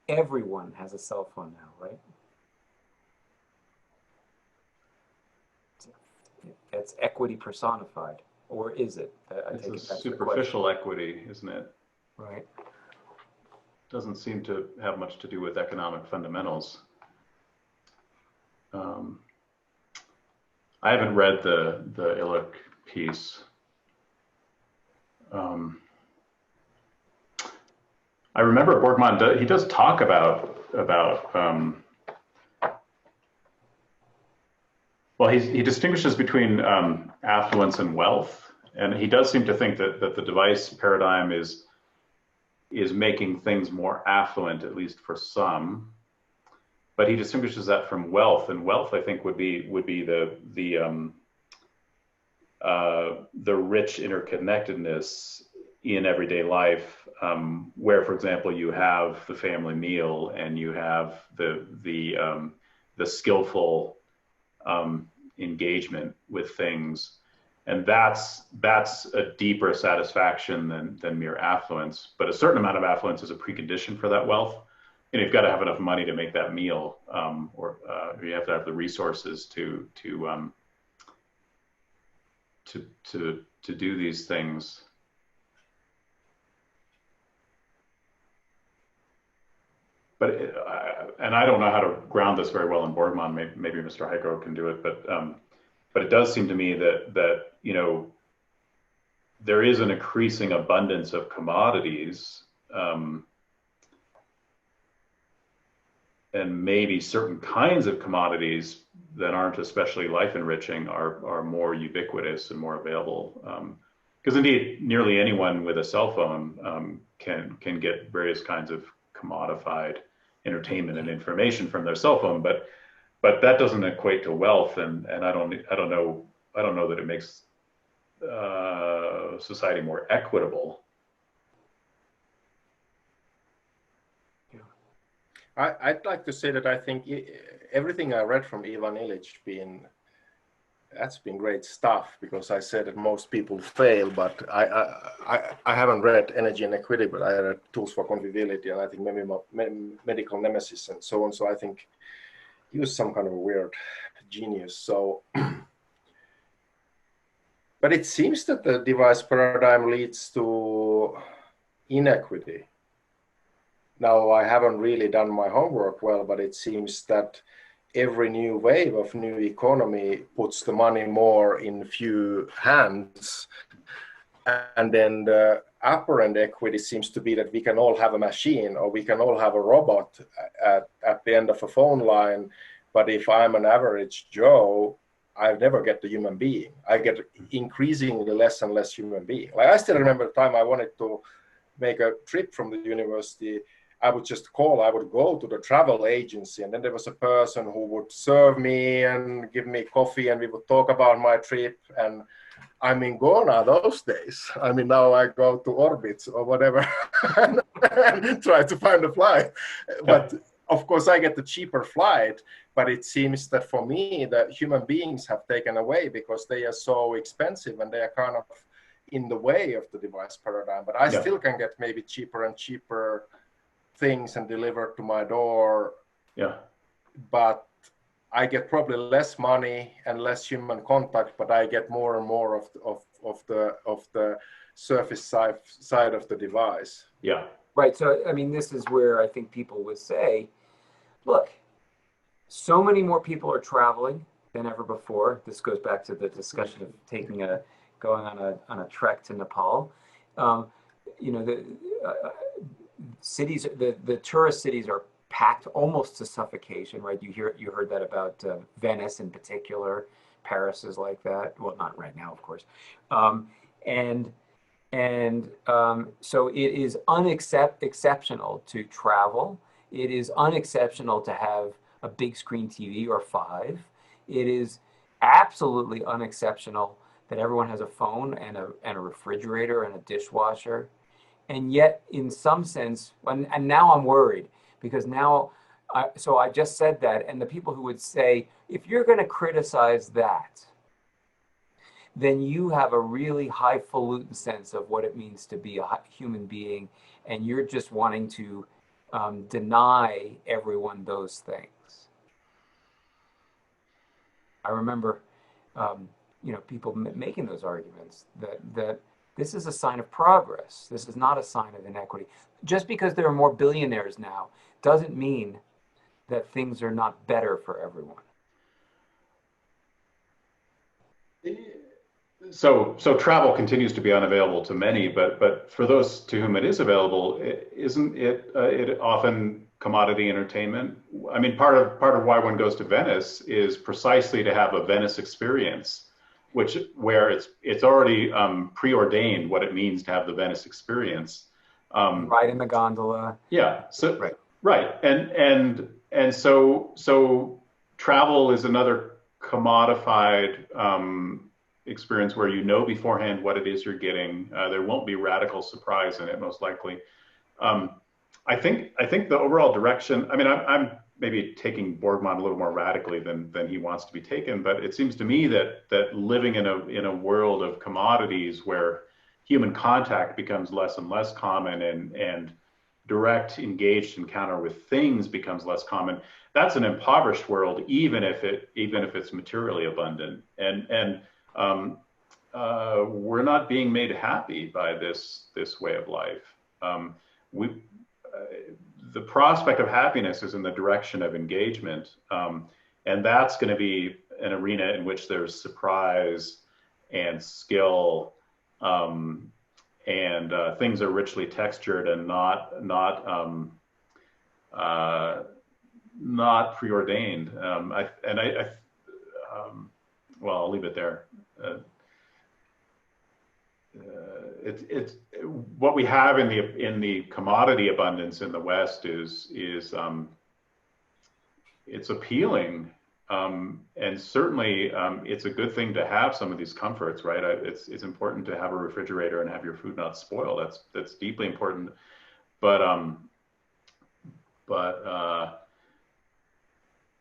Everyone has a cell phone now, right? That's equity personified, or is it? It's a superficial equity, isn't it? Right. Doesn't seem to have much to do with economic fundamentals. I haven't read the Illich piece. I remember Borgmann, he does talk about well, he distinguishes between affluence and wealth, and he does seem to think that the device paradigm is making things more affluent, at least for some. But he distinguishes that from wealth, and wealth, I think, would be the rich interconnectedness in everyday life, where, for example, you have the family meal and you have the skillful engagement with things, and that's a deeper satisfaction than mere affluence. But a certain amount of affluence is a precondition for that wealth, and you've got to have enough money to make that meal, or you have to have the resources to do these things. But and I don't know how to ground this very well in Borgmann. Maybe Mr. Heikkero can do it. But it does seem to me that there is an increasing abundance of commodities, and maybe certain kinds of commodities that aren't especially life enriching are more ubiquitous and more available. Because indeed, nearly anyone with a cell phone can get various kinds of commodified entertainment and information from their cell phone, but that doesn't equate to wealth, and I don't know that it makes society more equitable. I'd like to say that I think everything I read from Ivan Illich that's been great stuff, because I said that most people fail, but I haven't read Energy and Equity, but I read Tools for Conviviality, and I think maybe Medical Nemesis and so on. So I think he was some kind of a weird genius. So, but it seems that the device paradigm leads to inequity. Now, I haven't really done my homework well, but it seems that every new wave of new economy puts the money more in few hands. And then the apparent equity seems to be that we can all have a machine or we can all have a robot at the end of a phone line. But if I'm an average Joe, I never get the human being. I get increasingly less and less human being. Like I still remember the time I wanted to make a trip from the university. I would just call, I would go to the travel agency, and then there was a person who would serve me and give me coffee, and we would talk about my trip. And I mean, gone are those days. I mean, now I go to Orbitz or whatever and try to find a flight. But of course, I get the cheaper flight. But it seems that for me, the human beings have taken away because they are so expensive and they are kind of in the way of the device paradigm. But I still can get maybe cheaper and cheaper things and delivered to my door. Yeah. But I get probably less money and less human contact, but I get more and more of the surface side of the device. Yeah. Right. So, I mean, this is where I think people would say, look, so many more people are traveling than ever before. This goes back to the discussion of going on a trek to Nepal. You know, the cities, the tourist cities are packed almost to suffocation, right? You heard that about Venice in particular. Paris is like that. Well, not right now, of course. So it is exceptional to travel. It is unexceptional to have a big screen TV or 5. It is absolutely unexceptional that everyone has a phone and a refrigerator and a dishwasher. And yet, in some sense, and now I'm worried because now, so I just said that, and the people who would say, if you're going to criticize that, then you have a really highfalutin sense of what it means to be a human being, and you're just wanting to deny everyone those things. I remember, people making those arguments that this is a sign of progress. This is not a sign of inequity. Just because there are more billionaires now doesn't mean that things are not better for everyone. So travel continues to be unavailable to many, but for those to whom it is available, isn't it often commodity entertainment? I mean, part of why one goes to Venice is precisely to have a Venice experience, where it's already preordained what it means to have the Venice experience. Ride in the gondola. Yeah. So right. And so travel is another commodified experience where you know beforehand what it is you're getting. There won't be radical surprise in it, most likely. I think the overall direction. I mean, I'm maybe taking Borgmann a little more radically than he wants to be taken, but it seems to me that living in a world of commodities where human contact becomes less and less common and direct engaged encounter with things becomes less common. That's an impoverished world, even if it's materially abundant. And we're not being made happy by this way of life. The prospect of happiness is in the direction of engagement, and that's going to be an arena in which there's surprise and skill, and things are richly textured and not preordained. Well, I'll leave it there. It's what we have in the commodity abundance in the West is it's appealing, and certainly it's a good thing to have some of these comforts, right? It's important to have a refrigerator and have your food not spoil. That's deeply important, but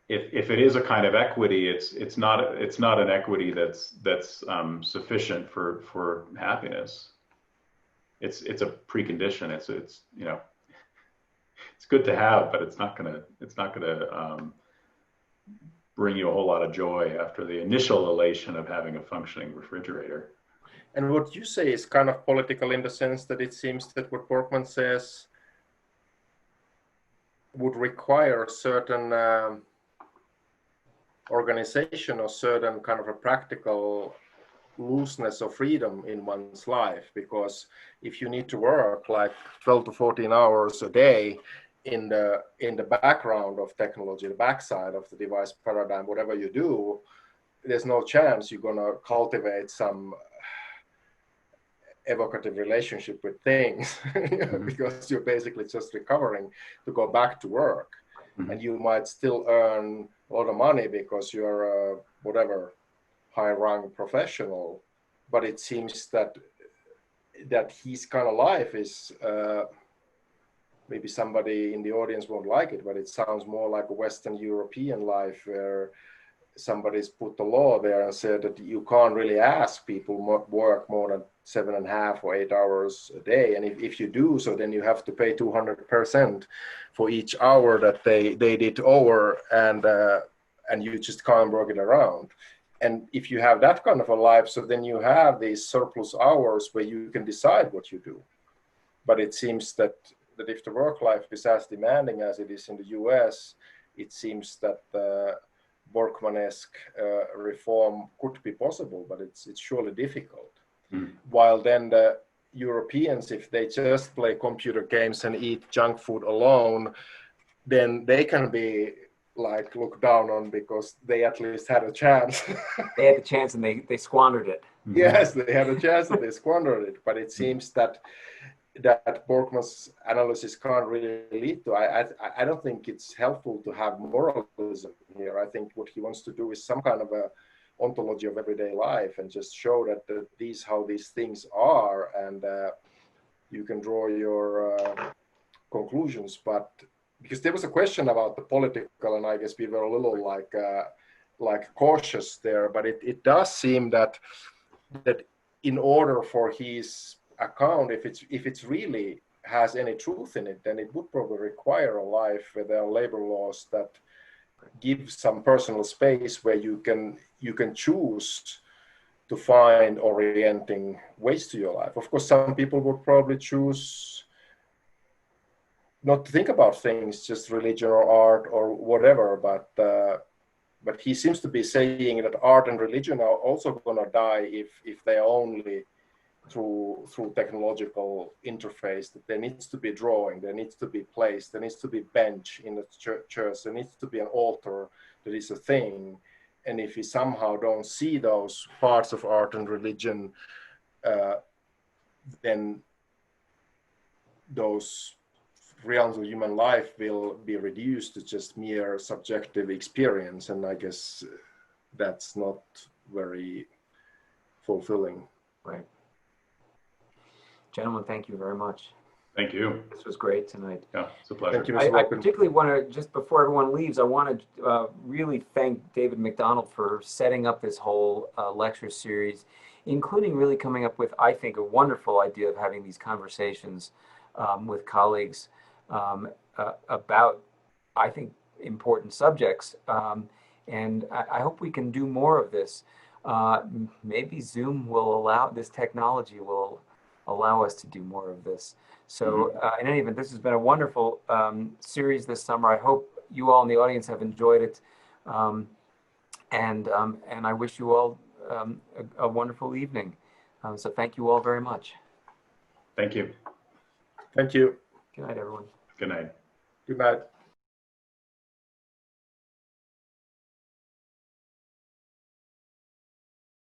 if it is a kind of equity, it's not an equity that's sufficient for happiness. It's a precondition. It's good to have, but it's not gonna bring you a whole lot of joy after the initial elation of having a functioning refrigerator. And what you say is kind of political in the sense that it seems that what Borgmann says would require certain organization or certain kind of a practical looseness or freedom in one's life, because if you need to work like 12 to 14 hours a day in the background of technology, the backside of the device paradigm, whatever you do, there's no chance you're going to cultivate some evocative relationship with things because you're basically just recovering to go back to work. And you might still earn a lot of money because you're a whatever high rank professional, but it seems that his kind of life is maybe somebody in the audience won't like it, but it sounds more like a Western European life where somebody's put the law there and said that you can't really ask people work more than 7.5 or 8 hours a day. And if you do, so then you have to pay 200% for each hour that they did over, and you just can't work it around. And if you have that kind of a life, so then you have these surplus hours where you can decide what you do. But it seems that if the work life is as demanding as it is in the US, it seems that Borgmann-esque reform could be possible, but it's surely difficult. While then the Europeans, if they just play computer games and eat junk food alone, then they can be like looked down on because they at least had a chance. They had a chance and they squandered it. Yes, they had a chance and they squandered it. But it seems that Borgmann's analysis can't really lead to. I don't think it's helpful to have moralism here. I think what he wants to do is some kind of a ontology of everyday life and just show that how these things are, and you can draw your conclusions. But because there was a question about the political, and I guess we were a little like cautious there, but it does seem that in order for his account, if it's really has any truth in it, then it would probably require a life where there are labor laws that give some personal space where you can choose to find orienting ways to your life. Of course, some people would probably choose not to think about things, just religion or art or whatever, but he seems to be saying that art and religion are also going to die if they are only through technological interface. That there needs to be drawing, there needs to be place, there needs to be bench in the church, there needs to be an altar that is a thing. And if we somehow don't see those parts of art and religion, then those realms of human life will be reduced to just mere subjective experience. And I guess that's not very fulfilling. Right. Gentlemen, thank you very much. Thank you. This was great tonight. Yeah, it's a pleasure. Thank you, Mr. I particularly want to, just before everyone leaves, I want to really thank David McDonald for setting up this whole lecture series, including really coming up with, I think, a wonderful idea of having these conversations with colleagues about, I think, important subjects. And I hope we can do more of this. Maybe Zoom will allow, this technology will allow us to do more of this. So in any event, this has been a wonderful series this summer. I hope you all in the audience have enjoyed it. And I wish you all a wonderful evening. So thank you all very much. Thank you. Thank you. Good night, everyone. Good night. Good night.